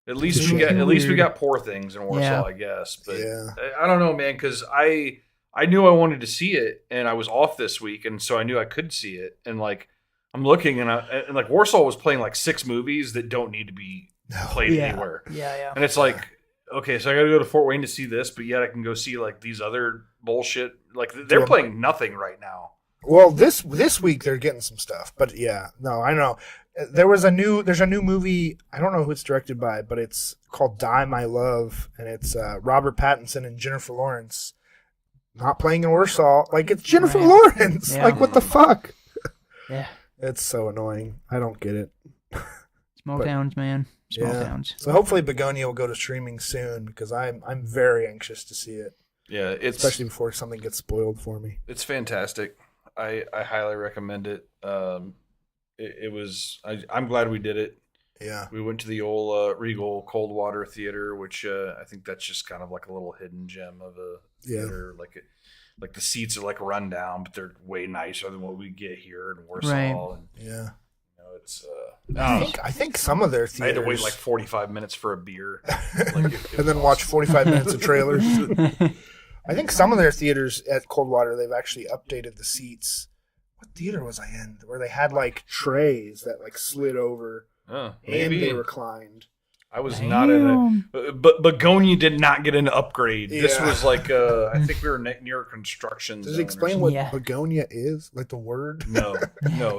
at least we got Poor Things in Warsaw, I guess. But I don't know, man, because I knew I wanted to see it, and I was off this week, and so I knew I could see it, and like I'm looking, and like Warsaw was playing like 6 movies that don't need to be played anywhere. Yeah. And it's like, okay, so I got to go to Fort Wayne to see this, but yet I can go see like these other bullshit. Like they're playing nothing right now. Well, this week they're getting some stuff, but I know. There's a new movie. I don't know who it's directed by, but it's called Die My Love, and it's Robert Pattinson and Jennifer Lawrence. Not playing in Warsaw, like it's Jennifer Lawrence. Yeah. Like what the fuck? Yeah, it's so annoying. I don't get it. Small towns, man. Small towns. So hopefully Begonia will go to streaming soon because I'm very anxious to see it. Yeah, especially before something gets spoiled for me. It's fantastic. I highly recommend it. It was. I'm glad we did it. Yeah, we went to the old Regal Coldwater Theater, which I think that's just kind of like a little hidden gem of a theater. Like the seats are like run down, but they're way nicer than what we get here in Warsaw. Right. And, it's. I think some of their theaters. I had to wait like 45 minutes for a beer, and then watch 45 minutes of trailers. I think some of their theaters at Coldwater, they've actually updated the seats. What theater was I in? Where they had like trays that like slid over and they reclined. I was not in it. But Begonia did not get an upgrade. Yeah. This was like, I think we were near construction. Does it explain what Begonia is? Like the word? No.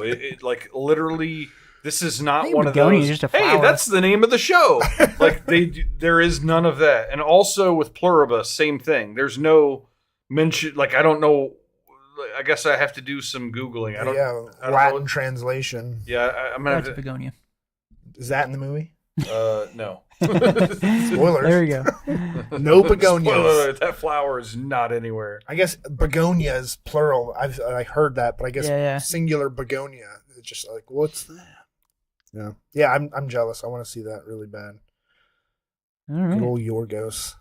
It like literally... This is not one of those. Just a flower. Hey, that's the name of the show. Like there is none of that. And also with Pluribus, same thing. There's no mention. Like I don't know. I guess I have to do some googling. I don't Latin translation. Yeah, I'm gonna. That's Begonia. Is that in the movie? No. Spoilers. There you go. No begonias. Spoiler, that flower is not anywhere. I guess begonia is plural. I heard that, but I guess singular begonia. It's just like, what's that? Yeah. I'm jealous. I want to see that really bad. All right. Good old Yorgos.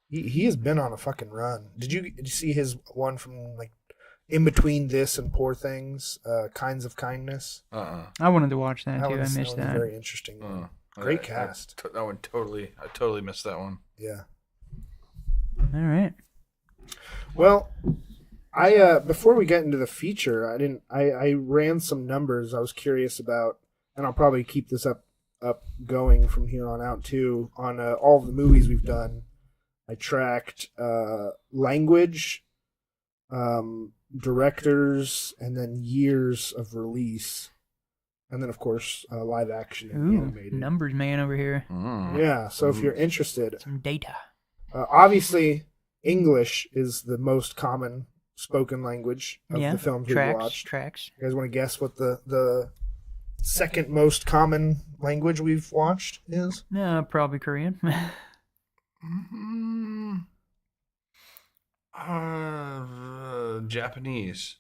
He has been on a fucking run. Did you see his one from like in between this and Poor Things, Kinds of Kindness? I wanted to watch that too. I missed that. Very interesting. Great cast. That one I totally missed that one. Yeah. All right. Well, I before we get into the feature, I ran some numbers I was curious about, and I'll probably keep this up up going from here on out too. On all of the movies we've done, I tracked language, directors, and then years of release, and then of course live action and animated. Numbers man over here. Yeah, so if you're interested, Some data. Obviously English is the most common spoken language of the films we've watched. Tracks. You guys want to guess what the second most common language we've watched is? No, probably Korean. Japanese.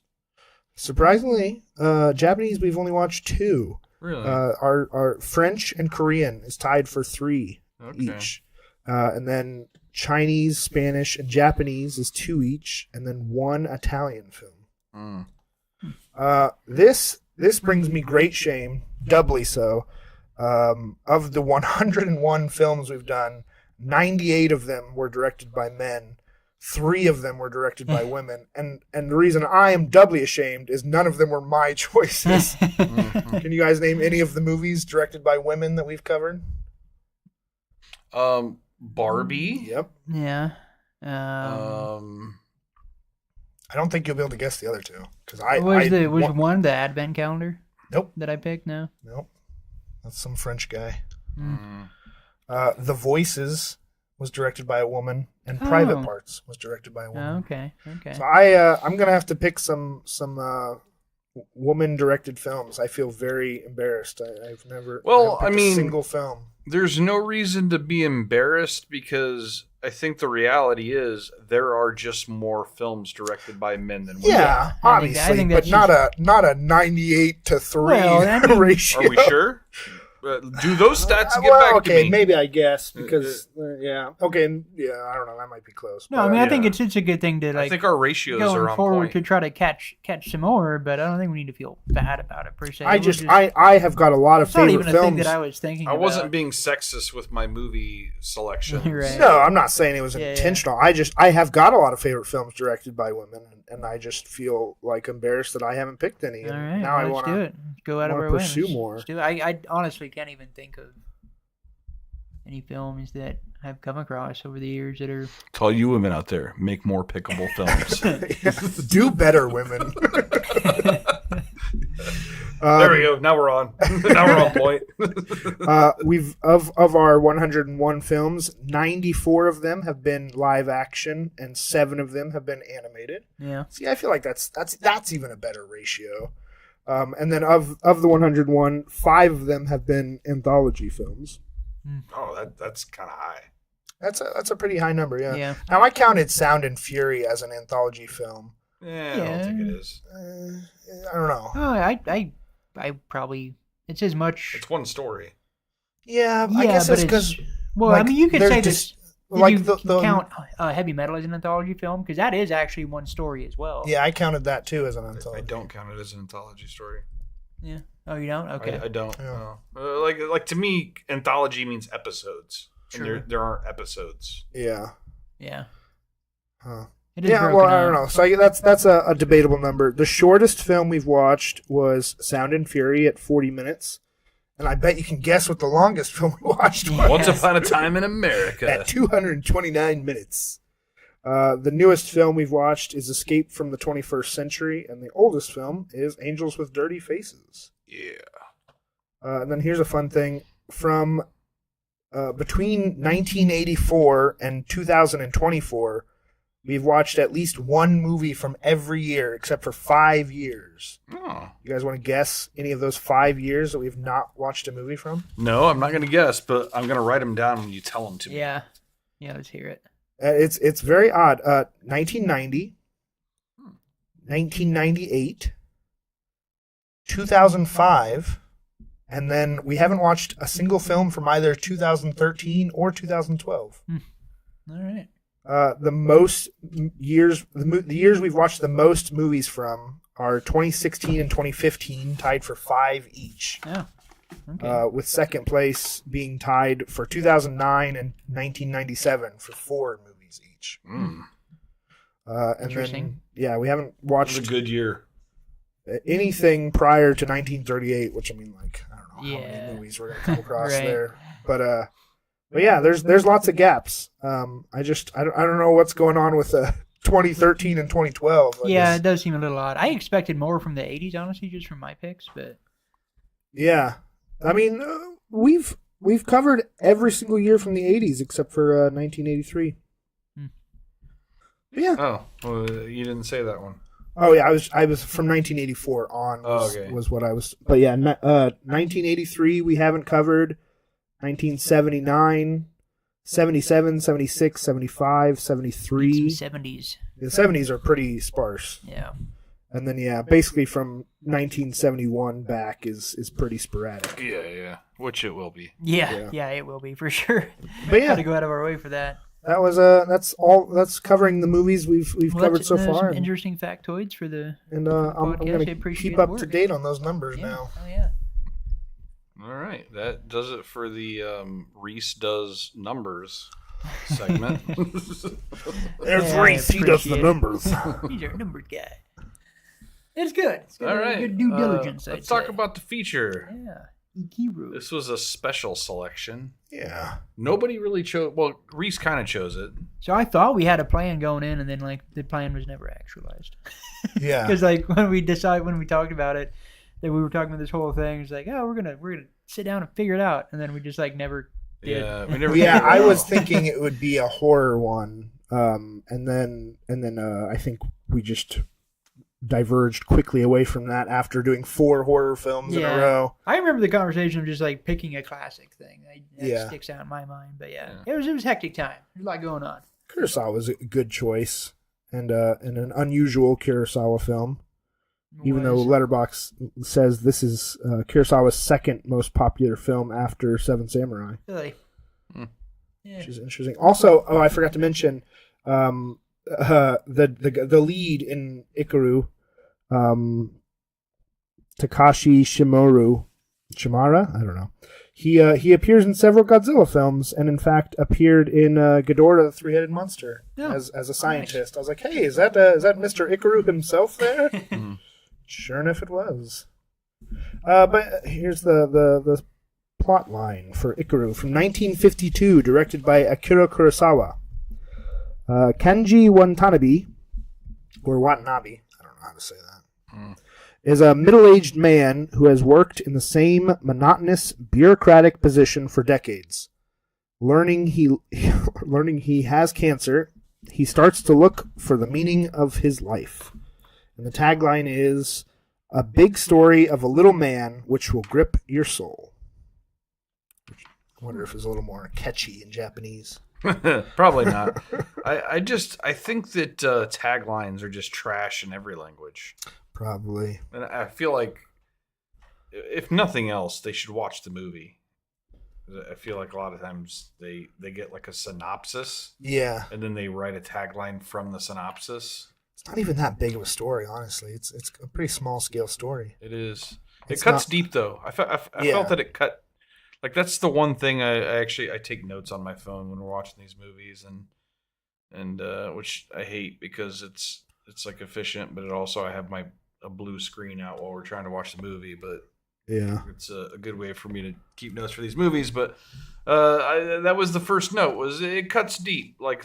Surprisingly, Japanese we've only watched 2. Really? Our French and Korean is tied for 3 each. And then Chinese, Spanish, and Japanese is 2 each, and then 1 Italian film. This brings me great shame, doubly so. Of the 101 films we've done, 98 of them were directed by men. 3 of them were directed by women, and the reason I am doubly ashamed is none of them were my choices. Can you guys name any of the movies directed by women that we've covered? Barbie. Yep. Yeah. I don't think you'll be able to guess the other 2 because was one the Advent calendar? Nope. That I picked? No. Nope. That's some French guy. The Voices was directed by a woman, and Private Parts was directed by a woman. Okay. So I'm gonna have to pick some woman-directed films. I feel very embarrassed. I've never picked a single film. There's no reason to be embarrassed because I think the reality is there are just more films directed by men than women. Yeah, obviously, I think but not a 98-3 ratio. Are we sure? Do those stats get back to me? Okay, maybe I guess because okay, I don't know. That might be close. No, I mean I think it's a good thing to I think our ratios are on forward point. to try to catch some more, but I don't think we need to feel bad about it per se. I have got a lot of favorite films. It's not even a thing that I was thinking. I wasn't being sexist with my movie selection. Right. No, I'm not saying it was intentional. I have got a lot of favorite films directed by women, and I just feel like embarrassed that I haven't picked any. All right, now I want to do it. Go out of our way. Pursue more. Let's do it. I honestly can't even think of any films that I've come across over the years that are. To all you women out there, make more pickable films. Do better, women. There we go. Now we're on. Now we're on point. We've of our 101 films, 94 of them have been live action, and 7 of them have been animated. Yeah. See, I feel like that's even a better ratio. And then of the 101, 5 of them have been anthology films. Oh, that's kind of high. That's a pretty high number, Yeah. Now I counted Sound and Fury as an anthology film. I don't think it is. I don't know. Oh, I probably it's as much. It's one story. Yeah, I guess it's because. Well, like, I mean, you could say this. Like you count Heavy Metal as an anthology film because that is actually one story as well. Yeah, I counted that too as an anthology. I don't count it as an anthology story. Yeah. Oh, you don't? Okay. I don't. Yeah. No. Like to me, anthology means episodes. Sure. And there aren't episodes. Yeah. Yeah. Huh. Yeah, well, I don't know. So that's a debatable number. The shortest film we've watched was Sound and Fury at 40 minutes. And I bet you can guess what the longest film we watched was. Once Upon a Time in America. At 229 minutes. The newest film we've watched is Escape from the 21st Century, and the oldest film is Angels with Dirty Faces. Yeah. And then here's a fun thing. From between 1984 and 2024, we've watched at least one movie from every year except for 5 years. Oh. You guys want to guess any of those 5 years that we've not watched a movie from? No, I'm not going to guess, but I'm going to write them down when you tell them to me. Yeah. Yeah, let's hear it. It's very odd. 1990, 1998, 2005, and then we haven't watched a single film from either 2013 or 2012. All right. The most years, the years we've watched the most movies from are 2016 and 2015, tied for 5 each. Yeah. Okay. With second place being tied for 2009 and 1997 for 4 movies each. Mm. And Interesting. Then, we haven't watched It was a good year. anything prior to 1938, which I mean, like, I don't know. how many Yeah. movies we're gonna come across Right. there. But yeah, there's lots of gaps. I don't know what's going on with 2013 and 2012. Yeah, it does seem a little odd. I expected more from the 80s, honestly, just from my picks, but Yeah, I mean, we've covered every single year from the 80s except for 1983. Yeah. Oh, well, you didn't say that one. Oh yeah, I was from 1984 on was what I was. But yeah, 1983 we haven't covered. 1979, 77, 76, 75, 73. 70s. The 70s are pretty sparse. Yeah. And then yeah, basically from 1971 back is pretty sporadic. Yeah, which it will be. Yeah, it will be for sure. But yeah, Got to go out of our way for that. that was that's covering the movies we've covered so far. Some interesting factoids for the And I'm podcast. I going to appreciate keep the up work. to date on those numbers Yeah. now. Oh yeah. All right, that does it for the Reese does numbers segment. There's Yeah, I Reese, he does the appreciate it. numbers. He's our numbered guy. It's good. It's good. All right, Good due diligence. let's talk about the feature. Yeah. Ikiru. This was a special selection. Yeah. Nobody really chose. Well, Reese kind of chose it. So I thought we had a plan going in, and then like the plan was never actualized. Yeah. Because like when we talked about it, that we were talking about this whole thing. It's like, oh, we're gonna sit down and figure it out, and then we just like never did. Yeah, we never. Yeah, figured it I was out. thinking it would be a horror one, and then I think we just diverged quickly away from that after doing 4 horror films in a row. I remember the conversation of just like picking a classic thing. That Yeah. sticks out in my mind. But yeah, it was hectic time. There's a lot going on. Kurosawa was a good choice, and an unusual Kurosawa film. Even though Letterboxd says this is Kurosawa's second most popular film after Seven Samurai, Really? Hmm. Yeah. which is interesting. Also, I forgot to mention the lead in Ikiru, Takashi Shimara. I don't know. He appears in several Godzilla films, and in fact appeared in Ghidorah, the Three-Headed Monster, as a scientist. I was like, hey, is that Mr. Ikiru himself there? Sure enough, it was. But here's the plot line for Ikiru from 1952, directed by Akira Kurosawa. Kanji Watanabe, or Watanabe, I don't know how to say that, is a middle-aged man who has worked in the same monotonous bureaucratic position for decades. Learning he has cancer, he starts to look for the meaning of his life. And the tagline is, "A big story of a little man which will grip your soul." I wonder if it's a little more catchy in Japanese. Probably not. I think that taglines are just trash in every language. Probably. And I feel like, if nothing else, they should watch the movie. I feel like a lot of times they get like a synopsis, Yeah. and then they write a tagline from the synopsis. It's not even that big of a story, honestly. It's a pretty small scale story. It is. It's It cuts not- deep though. I Yeah. felt that it cut. Like that's the one thing I take notes on my phone when we're watching these movies, and which I hate because it's like efficient, but it also I have a blue screen out while we're trying to watch the movie, but Yeah. it's a good way for me to keep notes for these movies. But that was the first note, was it cuts deep, like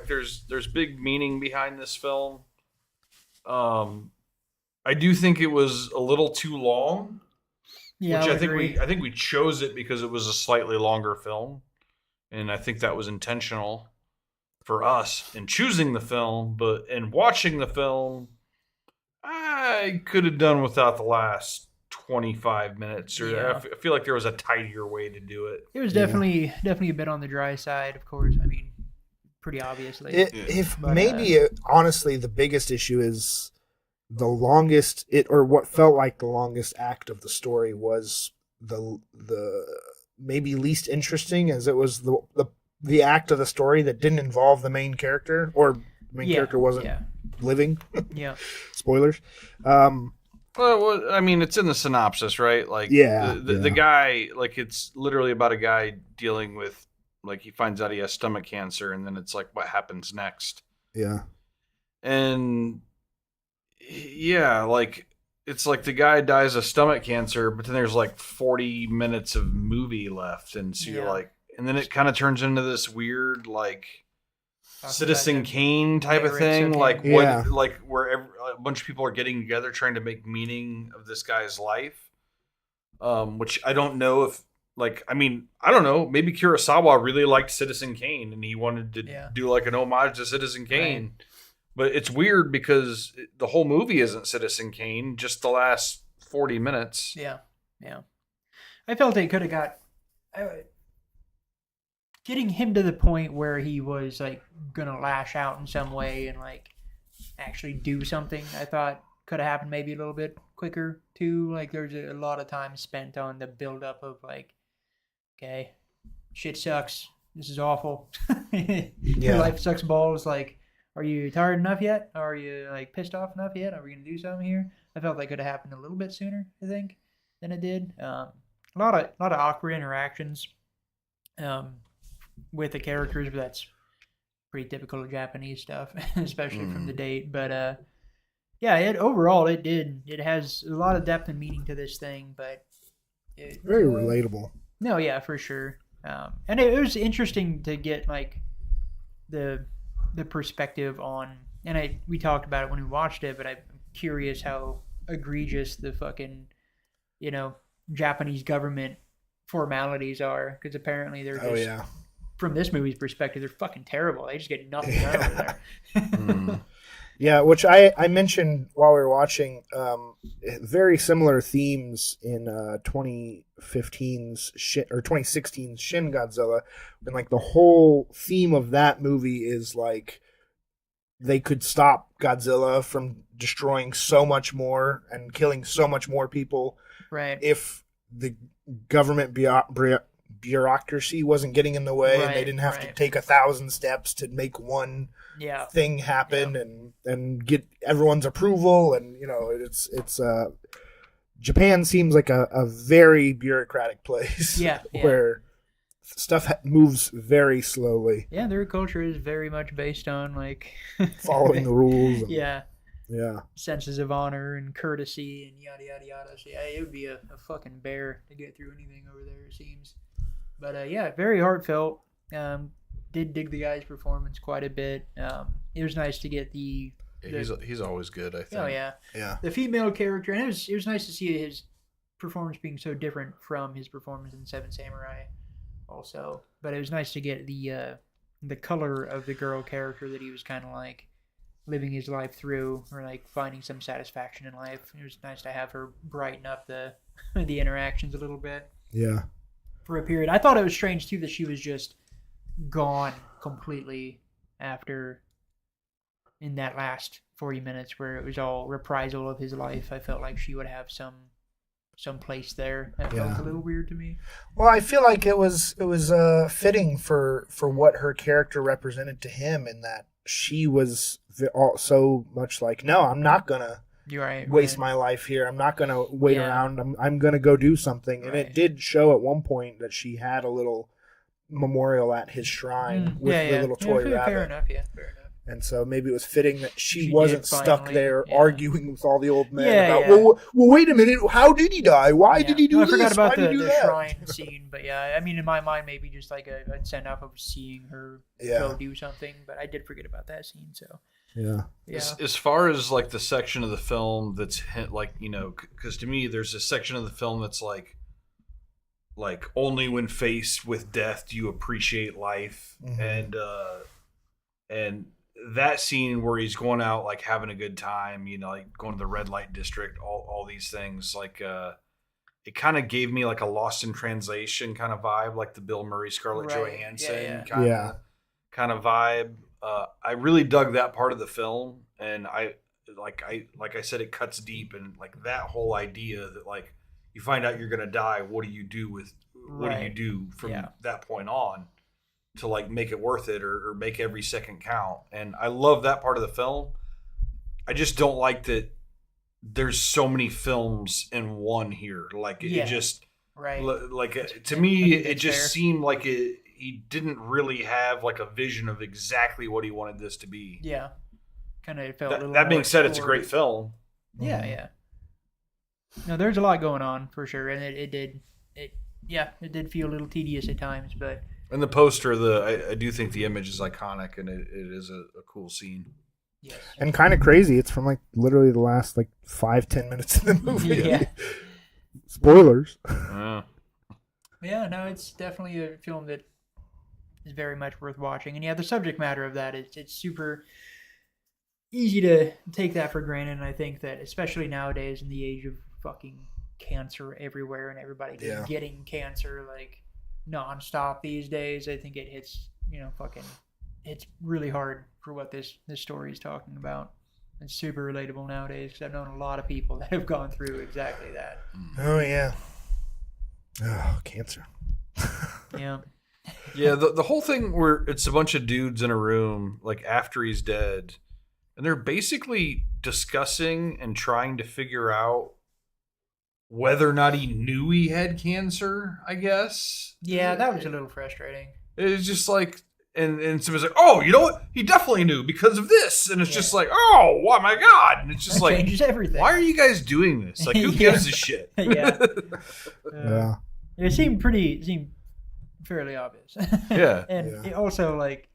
there's big meaning behind this film. I do think it was a little too long. Yeah, Which I I think we chose it because it was a slightly longer film, and I think that was intentional for us in choosing the film. But in watching the film, I could have done without the last 25 minutes. Or Yeah. I feel like there was a tidier way to do it. It was definitely a bit on the dry side, of course. I mean, pretty obviously. If But, maybe honestly the biggest issue is the longest or what felt like the longest act of the story was the maybe least interesting, as it was the act of the story that didn't involve the main character, or the main character wasn't living. Yeah. Spoilers. Well, I mean, it's in the synopsis, right? Like, the guy, like, it's literally about a guy dealing with, like, he finds out he has stomach cancer, and then it's like, what happens next? Yeah. And yeah, like, it's like the guy dies of stomach cancer, but then there's like 40 minutes of movie left, and so you're like, and then it kind of turns into this weird like Citizen Kane type of thing, like what, like where a bunch of people are getting together trying to make meaning of this guy's life. Which I don't know if, like, I mean, I don't know. Maybe Kurosawa really liked Citizen Kane and he wanted to do like an homage to Citizen Kane. Right. But it's weird because the whole movie isn't Citizen Kane, just the last 40 minutes. Yeah, yeah. I felt they could have got... getting him to the point where he was, like, going to lash out in some way and, like, actually do something, I thought could have happened maybe a little bit quicker, too. Like, there's a lot of time spent on the build-up of, like, okay, shit sucks. This is awful. Your life sucks balls. Like, are you tired enough yet? Are you, like, pissed off enough yet? Are we going to do something here? I felt like it could have happened a little bit sooner, I think, than it did. A lot of awkward interactions with the characters, but that's pretty typical of Japanese stuff, especially from the date. But overall it has a lot of depth and meaning to this thing, but very relatable. No, yeah, for sure. And it was interesting to get like the perspective on, and we talked about it when we watched it, but I'm curious how egregious the fucking, Japanese government formalities are, because apparently they're just, from this movie's perspective, they're fucking terrible. They just get nothing done over there. Yeah, which I mentioned while we were watching, very similar themes in 2016's Shin Godzilla, and like the whole theme of that movie is like they could stop Godzilla from destroying so much more and killing so much more people, right? If the government bureaucracy wasn't getting in the way, and they didn't have to take 1,000 steps to make one thing happen and get everyone's approval. And it's Japan seems like a very bureaucratic place, where stuff moves very slowly. Yeah, their culture is very much based on like following the rules. Senses of honor and courtesy and yada yada yada. So it would be a fucking bear to get through anything over there, it seems. But very heartfelt. Did dig the guy's performance quite a bit. It was nice to get he's always good, I think. Oh yeah. The female character, and it was nice to see his performance being so different from his performance in Seven Samurai, also. But it was nice to get the color of the girl character that he was kind of like living his life through, or like finding some satisfaction in life. It was nice to have her brighten up the interactions a little bit. Yeah. For a period. I thought it was strange too that she was just gone completely after, in that last 40 minutes where it was all reprisal of his life. I felt like she would have some place there. That felt a little weird to me. Well, I feel like it was fitting for what her character represented to him, in that she was so much like, no, I'm not gonna waste my life here. I'm not gonna wait around. I'm gonna go do something. And it did show at one point that she had a little memorial at his shrine with the little toy rabbit. Fair enough. And so maybe it was fitting that she wasn't stuck there arguing with all the old men about, well, wait a minute, how did he die? Why did he do this? I forgot about the shrine scene, but I mean, in my mind, maybe just like a send-off of seeing her go do something, but I did forget about that scene, so. Yeah. As far as like the section of the film that's like, because to me, there's a section of the film that's like only when faced with death do you appreciate life. And that scene where he's going out, like having a good time, like going to the red light district, all these things, like it kind of gave me like a Lost in Translation kind of vibe, like the Bill Murray, Scarlett Johansson kind of vibe. I really dug that part of the film, and I said, it cuts deep, and like that whole idea that like you find out you're gonna die, what do you do from that point on to like make it worth it, or make every second count? And I love that part of the film. I just don't like that there's so many films in one here. Like it just like to me it just seemed like he didn't really have like a vision of exactly what he wanted this to be. Yeah. Kind of felt a little that being said, it's a great film. Yeah. No, there's a lot going on for sure, and it did feel a little tedious at times, but. And the poster, I do think the image is iconic, and it is a cool scene. Yes. And kind of crazy. It's from like literally the last like 5-10 minutes of the movie. Yeah. Spoilers. Yeah, no, it's definitely a film that is very much worth watching. And yeah, the subject matter of that is it's super easy to take that for granted. And I think that especially nowadays in the age of fucking cancer everywhere and everybody getting cancer like nonstop these days, I think it hits, it's really hard for what this story is talking about. It's super relatable nowadays because I've known a lot of people that have gone through exactly that. Oh, yeah. Oh, cancer. Yeah. Yeah, the whole thing where it's a bunch of dudes in a room, like after he's dead, and they're basically discussing and trying to figure out whether or not he knew he had cancer, I guess. Yeah, that was a little frustrating. It was just like, and somebody's like, oh, you know what? He definitely knew because of this. And it's just like, oh, my God. And it's just that changes everything. Why are you guys doing this? Like, who gives a shit? Yeah. Yeah. It seemed fairly obvious. Yeah. And it also, like,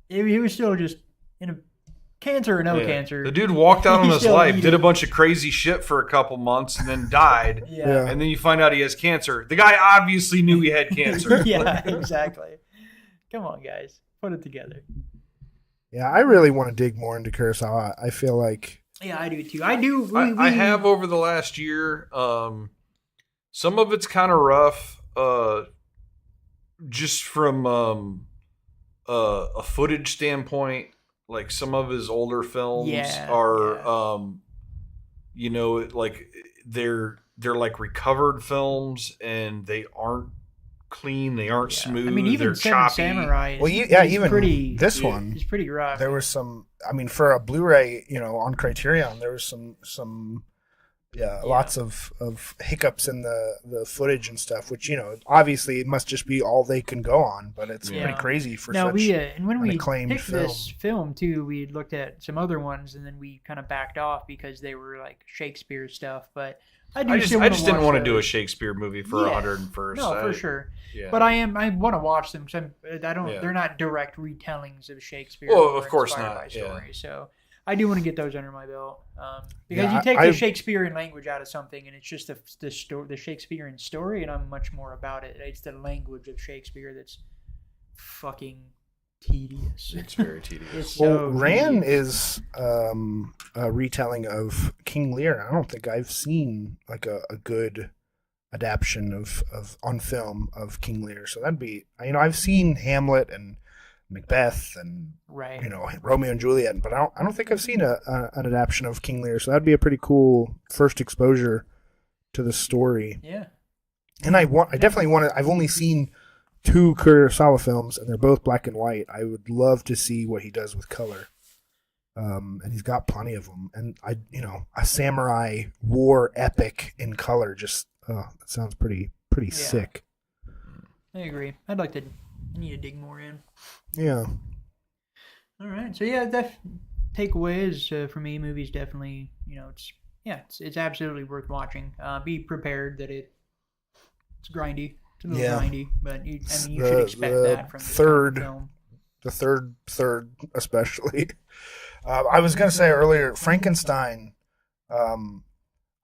he was still just in a cancer or no cancer. The dude walked out on his life, eating. did a bunch of crazy shit for a couple months, and then died. Yeah. And then you find out he has cancer. The guy obviously knew he had cancer. Yeah, exactly. Come on, guys. Put it together. Yeah, I really want to dig more into Kurosawa. I feel like... Yeah, I do too. I do. I have over the last year. Some of it's kind of rough. Just from a footage standpoint, like some of his older films are, like they're like recovered films, and they aren't clean, they aren't smooth. I mean, even they're Seven choppy. Samurai. Even pretty, this one, it's pretty rough. There was some. I mean, for a Blu-ray, on Criterion, there was some. Lots of hiccups in the footage and stuff, which obviously it must just be all they can go on, but it's pretty crazy for such and when we acclaimed picked film. this film too, we looked at some other ones and then we kind of backed off because they were like Shakespeare stuff. But I just didn't want to do a Shakespeare movie for 101st. No, for sure. Yeah. But I want to watch them because they're not direct retellings of Shakespeare. Well, of course not. Story, so. I do want to get those under my belt because you take the Shakespearean language out of something, and it's just the Shakespearean story, and I'm much more about it. It's the language of Shakespeare that's fucking tedious. It's very tedious. Ran is a retelling of King Lear. I don't think I've seen like a good adaptation of on film of King Lear. So that'd be I've seen Hamlet and Macbeth and Romeo and Juliet, but I don't think I've seen an adaptation of King Lear, so that'd be a pretty cool first exposure to the story. Yeah, and I definitely want to. I've only seen 2 Kurosawa films, and they're both black and white. I would love to see what he does with color. And he's got plenty of them. And a samurai war epic in color that sounds pretty sick. I agree. I need to dig more in. Yeah. All right. So takeaways for me, movies definitely, it's absolutely worth watching. Be prepared that it's grindy. It's a little grindy, but you should expect that from the film. The third especially. I was going to say earlier, Frankenstein,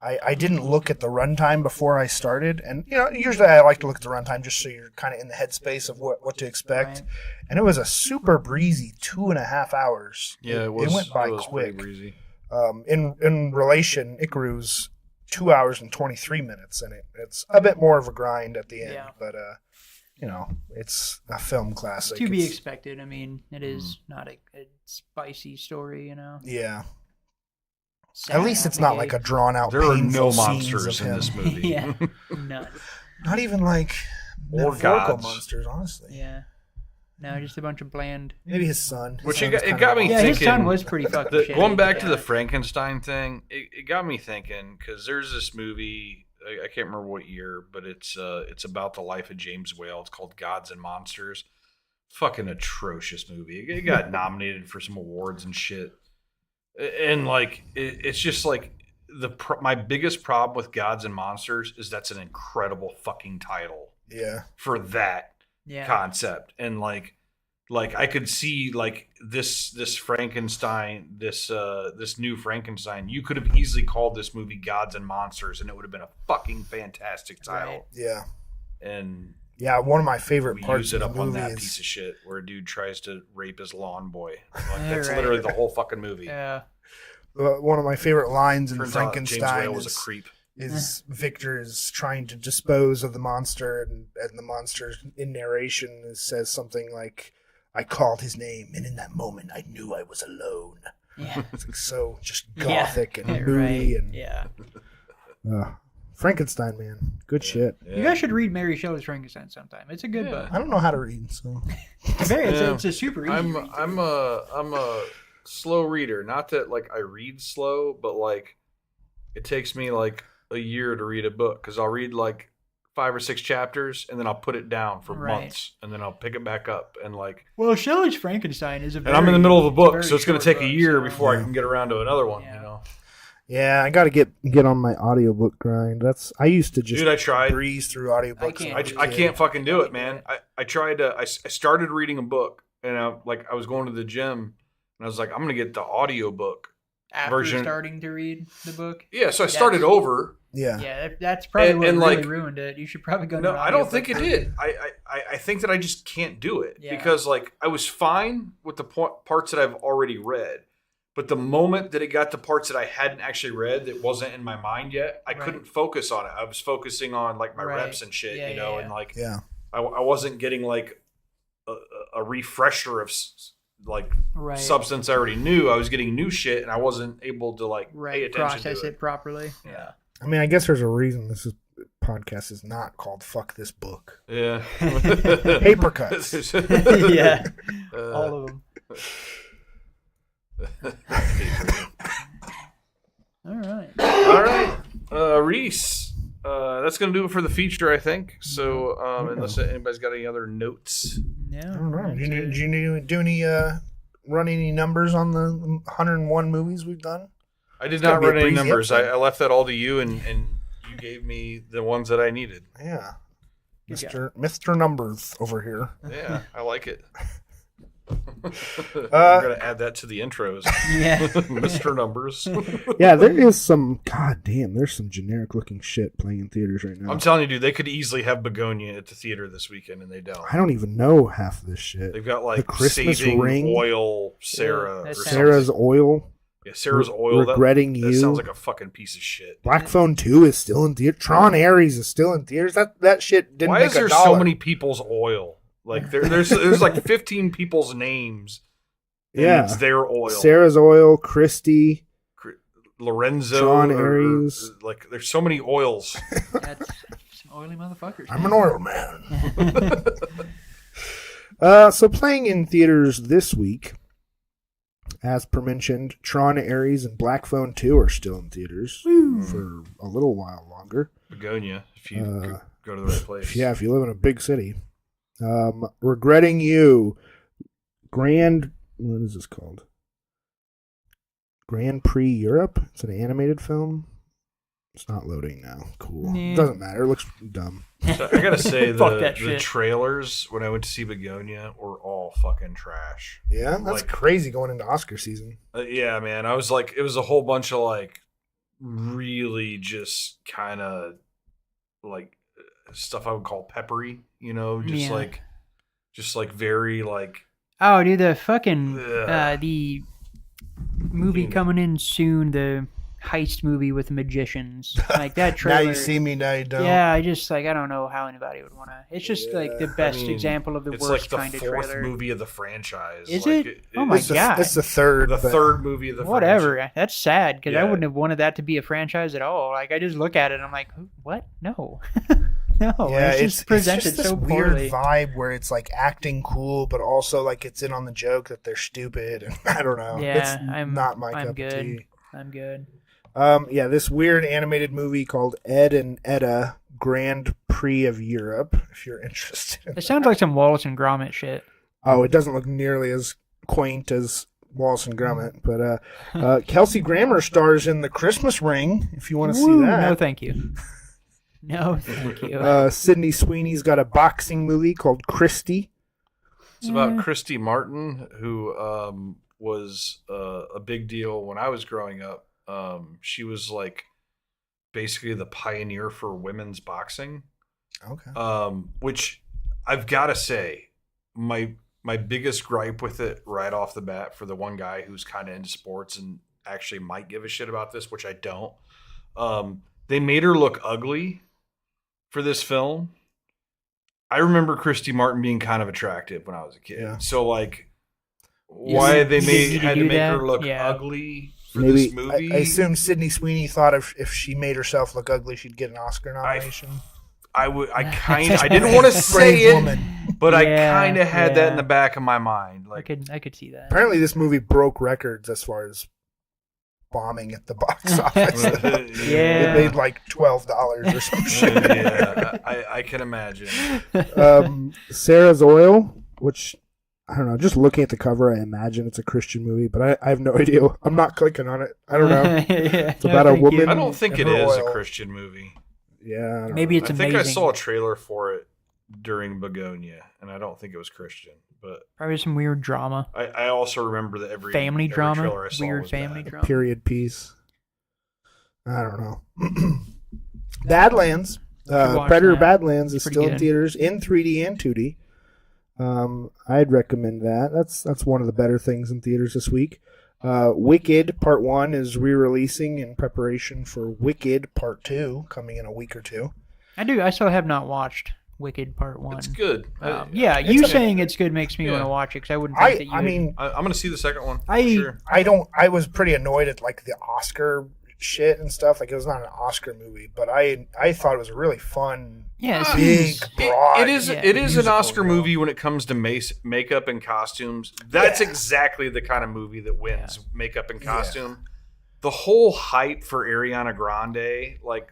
I didn't look at the runtime before I started, and usually I like to look at the runtime just so you're kind of in the headspace of what to expect. Right. And it was a super breezy 2.5 hours. Yeah, it went by quick. Breezy. In relation, Ikiru's 2 hours and 23 minutes, and it's a bit more of a grind at the end. Yeah. But it's a film classic. To be expected. I mean, it is not a spicy story. Yeah. At least it's not like a drawn-out. There are no monsters in this movie. Yeah, none. Not even like metaphorical monsters, honestly. Yeah, no, just a bunch of bland. Maybe his son. Which it got me thinking. Yeah, his son was pretty fucking shitty. Going back to the Frankenstein thing, it got me thinking because there's this movie. I can't remember what year, but it's about the life of James Whale. It's called Gods and Monsters. Fucking atrocious movie. It got nominated for some awards and shit. And like it's just like my biggest problem with Gods and Monsters is that's an incredible fucking title. Yeah. For that Yeah. concept, and like I could see like this Frankenstein, this new Frankenstein. You could have easily called this movie Gods and Monsters, and it would have been a fucking fantastic title. Right. Yeah. And yeah, one of my favorite we parts use it of up the on movie that is piece of shit where a dude tries to rape his lawn boy. Like, Yeah, that's right. literally the whole fucking movie. Yeah. one of my favorite lines in Turns out James Frankenstein Whale was a creep. is Victor is trying to dispose of the monster, and the monster in narration says something like, "I called his name, and in that moment, I knew I was alone." Yeah. It's like so just Yeah. gothic and Right. moody and Yeah. Frankenstein, man, good shit. Yeah. You guys should read Mary Shelley's Frankenstein sometime. It's a good book. I don't know how to read, so It's a super easy. read. I'm a slow reader. Not that like I read slow, but like it takes me like a year to read a book because I'll read like 5 or 6 chapters and then I'll put it down for Right. months and then I'll pick it back up and like. Well, Shelley's Frankenstein is a. And I'm in the middle of a book, very so it's going to short take a book, year so- before I Yeah. can get around to another one. Yeah. You know. yeah, I got to get on my audiobook grind. I used to just Dude, I tried. breeze through audiobooks. I can't. I can't fucking do it, man. I tried to. I started reading a book and I was going to the gym and I was like, I'm going to get the audiobook. After version- starting to read the book. Yeah, so I started over. Yeah. Yeah, that's probably what And, really like- ruined it. You should probably go. to No, an I don't audiobook think it version. did. I think that I just can't do it Yeah. because like I was fine with the parts that I've already read, but the moment that it got to parts that I hadn't actually read that wasn't in my mind yet, I Right. couldn't focus on it. I was focusing on like my Right. reps and shit, Yeah, you know, yeah, and like Yeah. I wasn't getting like a refresher of like Right. substance I already knew. I was getting new shit, and I wasn't able to like pay Right. attention Process to it properly. Yeah. I mean, I guess there's a reason this podcast is not called "Fuck This Book." Yeah. Paper cuts. Yeah. Uh, All of them. All right. All right, Reese. That's gonna do it for the feature, I think. So, unless anybody's got any other notes, Yeah. I don't know. Did you do any run any numbers on the 101 movies we've done? I did It's gotta not be a run any breezy numbers. episode. I left that all to you, and you gave me the ones that I needed. Yeah. Good Mr. Numbers over here. Yeah, I like it. I'm Uh, gonna add that to the intros, Yeah. Mr. Numbers. Yeah, there is some. God damn, there's some generic looking shit playing in theaters right now. I'm telling you, dude, they could easily have Begonia at the theater this weekend, and they don't. I don't even know half of this shit. They've got The like Christmas saving ring. oil Sarah. Yeah, or that something. Sarah's Oil. Yeah, Sarah's oil. Regretting that You. sounds like a fucking piece of shit. Black Phone 2 is still in theaters. Tron Ares is still in theaters. That shit didn't Why make is there a dollar. so many people's oil? Like there's like 15 people's names. And Yeah. it's their oil. Sarah's Oil, Christie. Lorenzo, John Aries. like there's so many oils. That's some oily motherfuckers. I'm an oil man. So playing in theaters this week, as per mentioned, Tron Ares and Black Phone 2 are still in theaters for a little while longer. Begonia, if you go to the right place. Yeah, if you live in a big city. Regretting You, what is this called? Grand Prix Europe. It's an animated film. It's not loading now. Cool. Yeah. Doesn't matter. It looks dumb. So I gotta say Fuck that the shit. trailers when I went to see Begonia were all fucking trash. Yeah, that's Like- crazy going into Oscar season. Yeah, man. I was like, it was a whole bunch of like really just kind of like stuff I would call peppery, you know, just Yeah. like very like Oh, dude, the fucking Ugh. the movie Damn it. coming in soon, the heist movie with magicians. Like that Now trailer. you see me, now you don't. Yeah, I just I don't know how anybody would want to. It's just like the Yeah, best I mean, example of the it's worst like the kind of fourth trailer. movie of the franchise. Is Like, it? Oh my It's the, God. it's the third. The but- third movie of the Whatever. franchise. That's sad because I Yeah. wouldn't have wanted that to be a franchise at all. Like I just look at it and I'm like, what? No, no. Yeah, it's just presented just this so weird poorly. vibe where it's like acting cool, but also like it's in on the joke that they're stupid, and I don't know. Yeah, it's I'm not my I'm cup good. of tea. I'm good. Yeah, this weird animated movie called Ed and Edda Grand Prix of Europe. If you're interested, It sounds like some Wallace and Gromit shit. oh, it doesn't look nearly as quaint as Wallace and Gromit. But Kelsey Grammer stars in The Christmas Ring, if you want to see that. No, thank you. No, thank you. Sydney Sweeney's got a boxing movie called Christy. It's about Christy Martin, who was a big deal when I was growing up. She was like basically the pioneer for women's boxing. Okay. Which I've got to say, my biggest gripe with it right off the bat, for the one guy who's kind of into sports and actually might give a shit about this, which I don't. They made her look ugly for this film. I remember Christy Martin being kind of attractive when I was a kid. Yeah. So like, why they had to make that? her look Yeah. ugly for this movie? I assume Sydney Sweeney thought if she made herself look ugly, she'd get an Oscar nomination. I didn't want to say it, woman. but I kind of had that in the back of my mind. I Like, could see that. Apparently, this movie broke records as far as bombing at the box office. Yeah. It made like $12 or some shit. yeah, I can imagine. Sarah's Oil, which I don't know. Just looking at the cover, I imagine it's a Christian movie, but I have no idea. I'm not clicking on it. I don't know. It's about a woman. I don't think it and her is oil. a Christian movie. Yeah, I don't Maybe know. it's I think amazing. I saw a trailer for it during Begonia, and I don't think it was Christian. But Probably some weird drama. I also remember that every Family every drama. trailer I saw Weird was family bad. drama. period piece. I don't know. Badlands. watch Predator that. Badlands is Pretty still in good. theaters in 3D and 2D. I'd recommend that. That's one of the better things in theaters this week. Wicked Part 1 is re-releasing in preparation for Wicked Part 2 coming in a week or two. I still have not watched Wicked Part 1. It's good. Yeah, It's you okay. saying it's good makes me Yeah. want to watch it because I wouldn't think that you I mean, I'm going to see the second one. I- for sure. I was pretty annoyed at like the Oscar shit and stuff. Like it was not an Oscar movie, but I thought it was a really fun, Yeah, it big, seems- broad. It is Yeah. an musical, Oscar you know? movie when it comes to makeup and costumes. That's Yeah. exactly the kind of movie that wins makeup and costume. The whole hype for Ariana Grande, like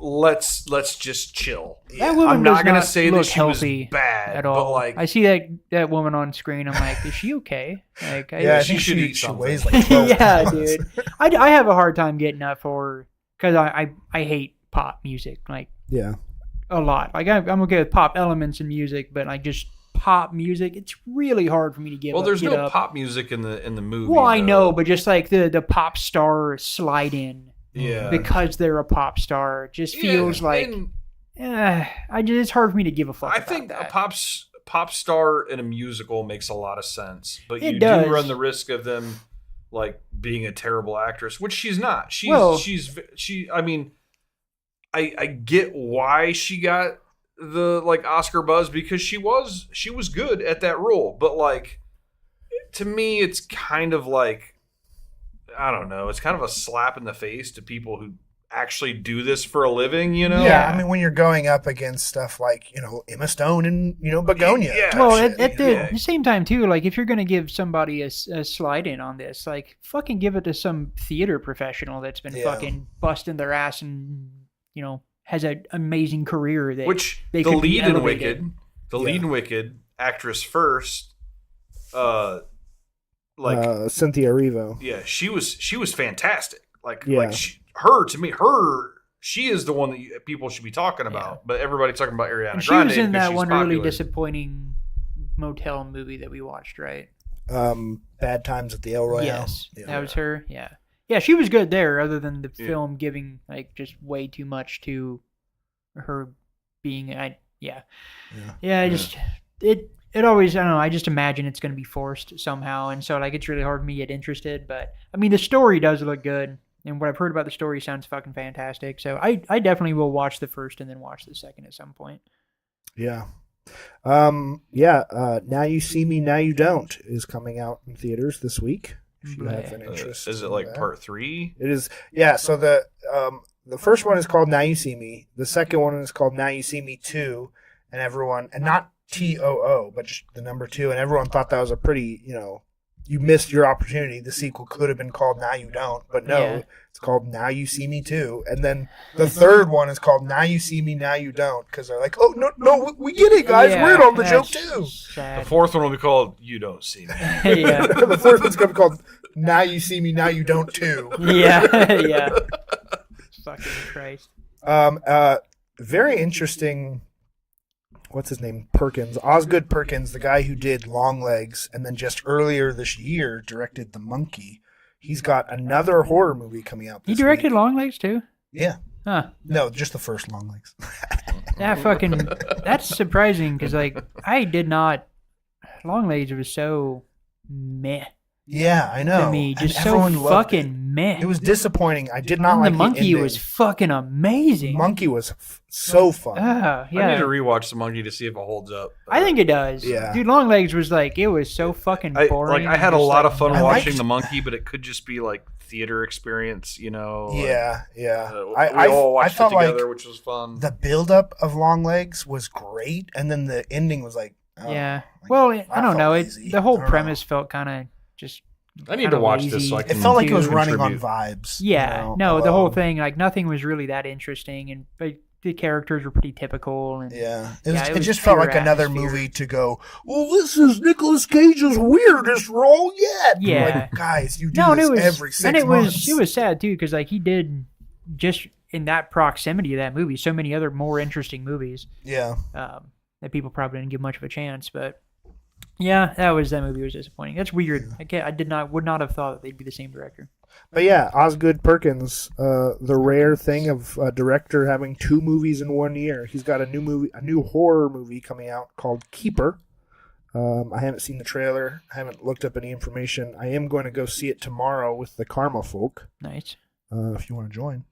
let's just chill. That woman I'm does not gonna not say that look she was healthy bad, at but all. like I see that woman on screen. I'm like, is she okay? Like, Yeah, I she think should eat she something. weighs like 12 yeah, pounds. dude. I have a hard time getting up for because I hate pop music like Yeah. a lot. Like I'm okay with pop elements in music, but like just pop music, it's really hard for me to get. well, there's get no up. pop music in the movie. Well, I though. know, but just like the pop star slide in yeah, because they're a pop star, it just feels Yeah, like and it's hard for me to give a fuck. I about think that. a pop star in a musical makes a lot of sense, but It you does. do run the risk of them like being a terrible actress, which she's not. I mean, I get why she got the like Oscar buzz because she was good at that role, but like to me, it's kind of like I don't know. It's kind of a slap in the face to people who actually do this for a living, you know? Yeah, I mean, when you're going up against stuff like, Emma Stone and, Begonia. Yeah. type Well, shit, at you know? the same time too, like if you're gonna give somebody a slide in on this, like fucking give it to some theater professional that's been Yeah. fucking busting their ass and has an amazing career that Which they the could be lead in elevated. Wicked, lead in Wicked, actress first, Cynthia Erivo. yeah, she was fantastic. Like Yeah. she is the one that people should be talking about. But everybody's talking about Ariana And she Grande was in because that she's one popular. really disappointing motel movie that we watched, right? Bad Times at the El Royale. Yes, Yeah. that was her. Yeah, she was good there. Other than the film giving like just way too much to her being, it always, I don't know. I just imagine it's going to be forced somehow, and so like it's really hard for me to get interested. But I mean, the story does look good, and what I've heard about the story sounds fucking fantastic. So I definitely will watch the first and then watch the second at some point. Yeah. Now You See Me, Now You Don't is coming out in theaters this week. If you have an interest. Is it in like that. part 3? It is. Yeah. So the first one is called Now You See Me. The second one is called Now You See Me 2, and not TOO, but just the number 2, and everyone thought that was a pretty, you missed your opportunity. The sequel could have been called Now You Don't, but no, Yeah. it's called Now You See Me Too. And then the third one is called Now You See Me, Now You Don't, because they're like, oh, no, we get it, guys. Yeah, We're in on the joke, that's too. sad. The fourth one will be called You Don't See Me. Yeah. The fourth one's going to be called Now You See Me, Now You Don't, Too. Yeah. Yeah. Fucking Christ. Very interesting. What's his name? Perkins. Osgood Perkins, the guy who did Longlegs, and then just earlier this year directed The Monkey. He's got another horror movie coming out He this directed week. Longlegs too? Yeah. Huh. No, just the first Longlegs. That's surprising because, like, I did not. Longlegs was so meh Yeah, I know. to me. And Just so everyone loved fucking meh. It was disappointing. I did not And like the monkey ending. was fucking amazing. Monkey was so fun. I need Yeah. to rewatch The Monkey to see if it holds up. I think it does. Yeah. Dude, Longlegs was like, it was so fucking boring. I had a Just, lot like, of fun I watching liked- The Monkey, but it could just be like theater experience, you know. Yeah. We all I watched felt it together, like which was fun. the buildup of Longlegs was great, and then the ending was like, oh, Yeah. like, Well, I I don't felt know. lazy. The whole I don't premise felt kind of just. I need kinda to watch lazy. this so I It can felt like it was running on contribute. vibes. Yeah. you know? No, the whole thing, like, nothing was really that interesting, and but the characters were pretty typical. And Yeah, Yeah, it was just felt pure like another atmosphere. movie to go. Well, this is Nicolas Cage's weirdest role yet. And Yeah. like, guys, you do No, and this it was every 6 and it months. was sad too because like he did just in that proximity of that movie so many other more interesting movies Yeah, that people probably didn't give much of a chance. But yeah, that movie was disappointing. That's weird. Would not have thought that they'd be the same director. but yeah, Osgood Perkins, the rare thing of a director having 2 movies in 1 year. He's got a new horror movie coming out called Keeper. I haven't seen the trailer. I haven't looked up any information. I am going to go see it tomorrow with the Karma folk. Nice. If you want to join.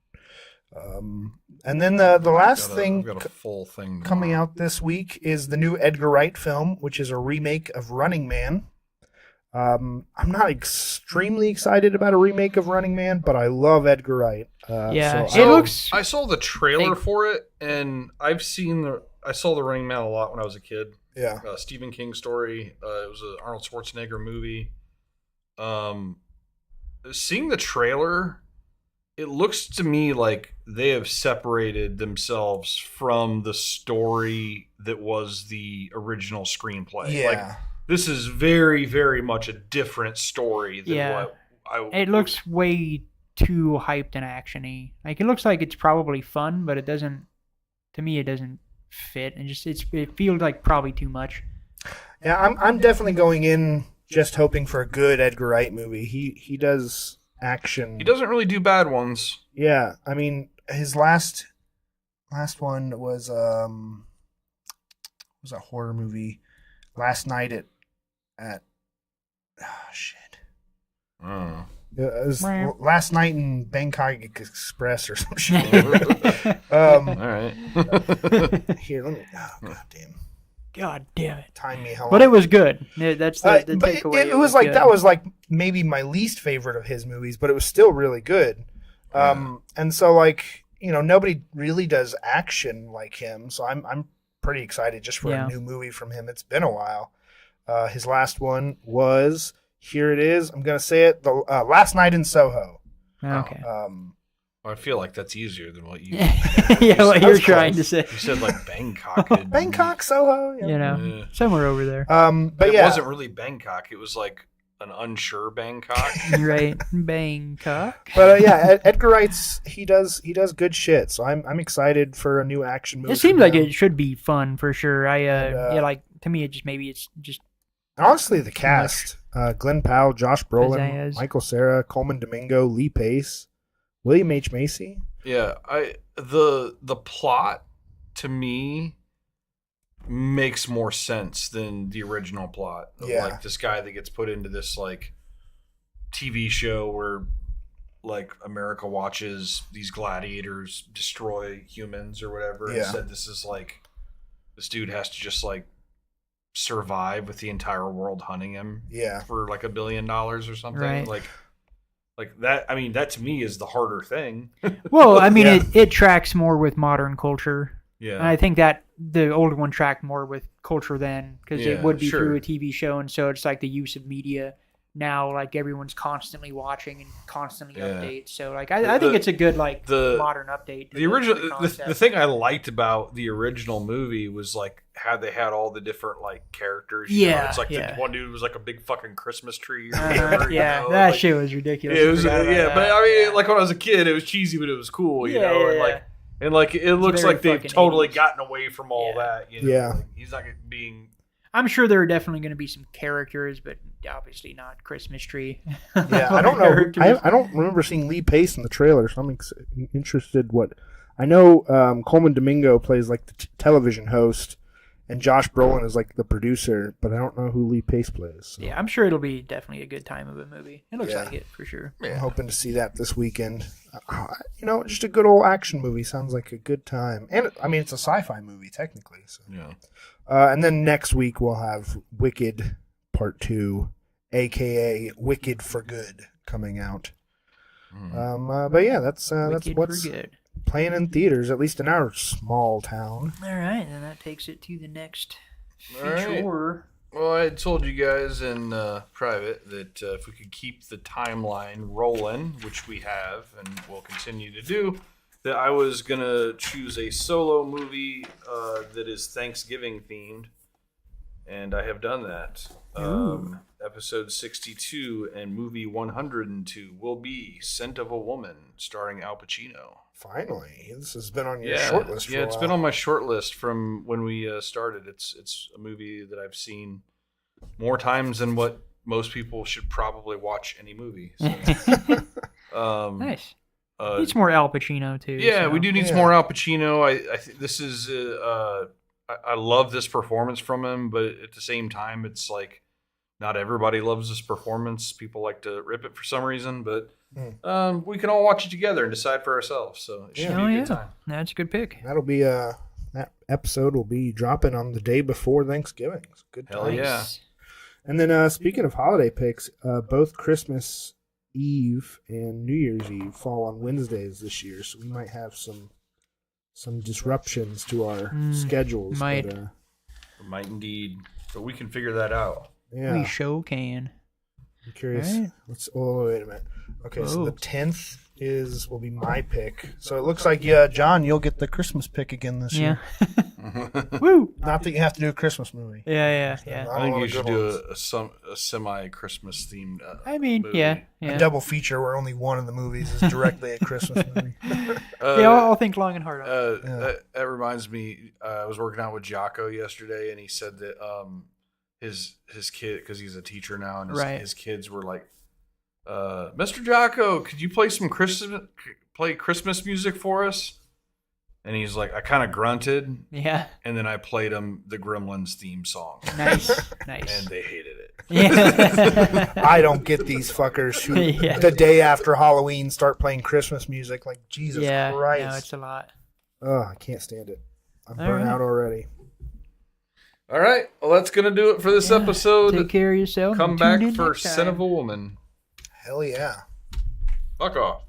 And then the last thing I've got a full thing coming out this week is the new Edgar Wright film, which is a remake of Running Man. I'm not extremely excited about a remake of Running Man, but I love Edgar Wright. Yeah, so it looks. I saw the trailer for it, and I saw The Running Man a lot when I was a kid. yeah, Stephen King story. It was an Arnold Schwarzenegger movie. Seeing the trailer, it looks to me like they have separated themselves from the story that was the original screenplay. yeah. Like, this is very, very much a different story than Yeah. what I. It looks way too hyped and actiony. Like it looks like it's probably fun, but it doesn't. To me, it doesn't fit, and it feels like probably too much. Yeah, I'm definitely going in just hoping for a good Edgar Wright movie. He does action. He doesn't really do bad ones. Yeah, I mean his last one was a horror movie. Last Night at shit. Oh. It was Last Night in Bangkok Express or some shit. All right. Here, let me. Oh, God damn. God damn it! Time me how long. But it was good. Yeah, that's the But takeaway. it was like good. that was like maybe my least favorite of his movies, but it was still really good. And so like nobody really does action like him, so I'm pretty excited just for a new movie from him. It's been a while. His last one was, here it is. I'm gonna say it. The Last Night in Soho. Okay. I feel like that's easier than what you. Yeah, what you're was trying close. to say. You said like Bangkok. Bangkok, Soho. Yeah. Yeah. Somewhere over there. But it yeah, wasn't really Bangkok. It was like an unsure Bangkok. Right, Bangkok. But yeah, Edgar Wright's he does good shit. So I'm excited for a new action movie. It seems from like him. it should be fun for sure. And, like to me, it just maybe it's just Honestly, the cast: Glenn Powell, Josh Brolin, Pizzazz. Michael Cera, Coleman Domingo, Lee Pace, William H Macy. Yeah, the plot to me makes more sense than the original plot. Of, Yeah. like this guy that gets put into this like TV show where like America watches these gladiators destroy humans or whatever. Yeah. Instead, this is like this dude has to just like survive with the entire world hunting him. Yeah. For like $1 billion or something. Right. Like that. I mean, that to me is the harder thing. well. I mean, Yeah. it tracks more with modern culture. Yeah. And I think that the older one tracked more with culture then, because Yeah, it would be sure. through a TV show, and so it's like the use of media now like everyone's constantly watching and constantly Yeah. updates. So like I think it's a good like the- modern update. To The original, the concept. thing I liked about the original movie was like how they had all the different like characters. You know? Yeah, It's like yeah. the one dude was like a big fucking Christmas tree. Or Uh-huh, whatever, yeah, you know? that Like, shit was ridiculous. Yeah, it was, I forgot about yeah, that. but I mean, Yeah. like when I was a kid, it was cheesy, but it was cool, you Yeah, know. yeah, And like it looks very like they've fucking totally 80s. gotten away from all Yeah. that. You know? Yeah. Like, he's not being. I'm sure there are definitely going to be some characters, but obviously not Christmas tree. Yeah, I don't know. Characters. I don't remember seeing Lee Pace in the trailer, so I'm interested. What I know, Coleman Domingo plays like the television host, and Josh Brolin is like the producer, but I don't know who Lee Pace plays. So. Yeah, I'm sure it'll be definitely a good time of a movie. It looks Yeah. like it for sure. I'm hoping to see that this weekend. Just a good old action movie sounds like a good time, and I mean it's a sci-fi movie technically. So. Yeah. And then next week we'll have Wicked Part 2, aka Wicked for Good, coming out. But yeah, that's Wicked what's for good. playing in theaters, at least in our small town. All right, then that takes it to the next All right. feature. Well, I told you guys in private that if we could keep the timeline rolling, which we have and will continue to do, that I was going to choose a solo movie that is Thanksgiving themed. And I have done that. Episode 62 and movie 102 will be Scent of a Woman, starring Al Pacino. Finally, this has been on your short list for a it's while. been on my short list from when we started. It's a movie that I've seen more times than what most people should probably watch any movie. So. Nice. Needs more Al Pacino too. Yeah, so. we do need some more Al Pacino. I think this is I love this performance from him, but at the same time, it's like not everybody loves this performance. People like to rip it for some reason, but we can all watch it together and decide for ourselves. So it should be a good time. That's a good pick. That'll be that episode will be dropping on the day before Thanksgiving. So good Hell times. yeah. And then speaking of holiday picks, both Christmas Eve and New Year's Eve fall on Wednesdays this year, so we might have some disruptions to our schedules. might. But, Might indeed, but we can figure that out. yeah, We show can. I'm curious. Right. Wait a minute. Okay, so Whoa. the 10th will be my pick. So it looks like John, you'll get the Christmas pick again this Yeah. year. Woo. Not that you have to do a Christmas movie. Yeah. I think you should do a semi-Christmas themed. I mean, movie. yeah. A double feature where only one of the movies is directly a Christmas movie. I'll think long and hard on it. That reminds me. I was working out with Jocko yesterday, and he said that his kid, because he's a teacher now, and his kids were like, "Mr. Jocko, could you play some Christmas music for us?" And he's like, I kind of grunted, Yeah. and then I played him the Gremlins theme song, Nice. and they hated it. Yeah. I don't get these fuckers who Yeah. the day after Halloween start playing Christmas music. Like, Jesus Yeah. Christ. No, it's a lot. Oh, I can't stand it. I'm All burnt right. out already. All right, well, that's gonna do it for this episode. Take care of yourself. Come and tune back in for next Son of time. a Woman. Hell yeah. Fuck off.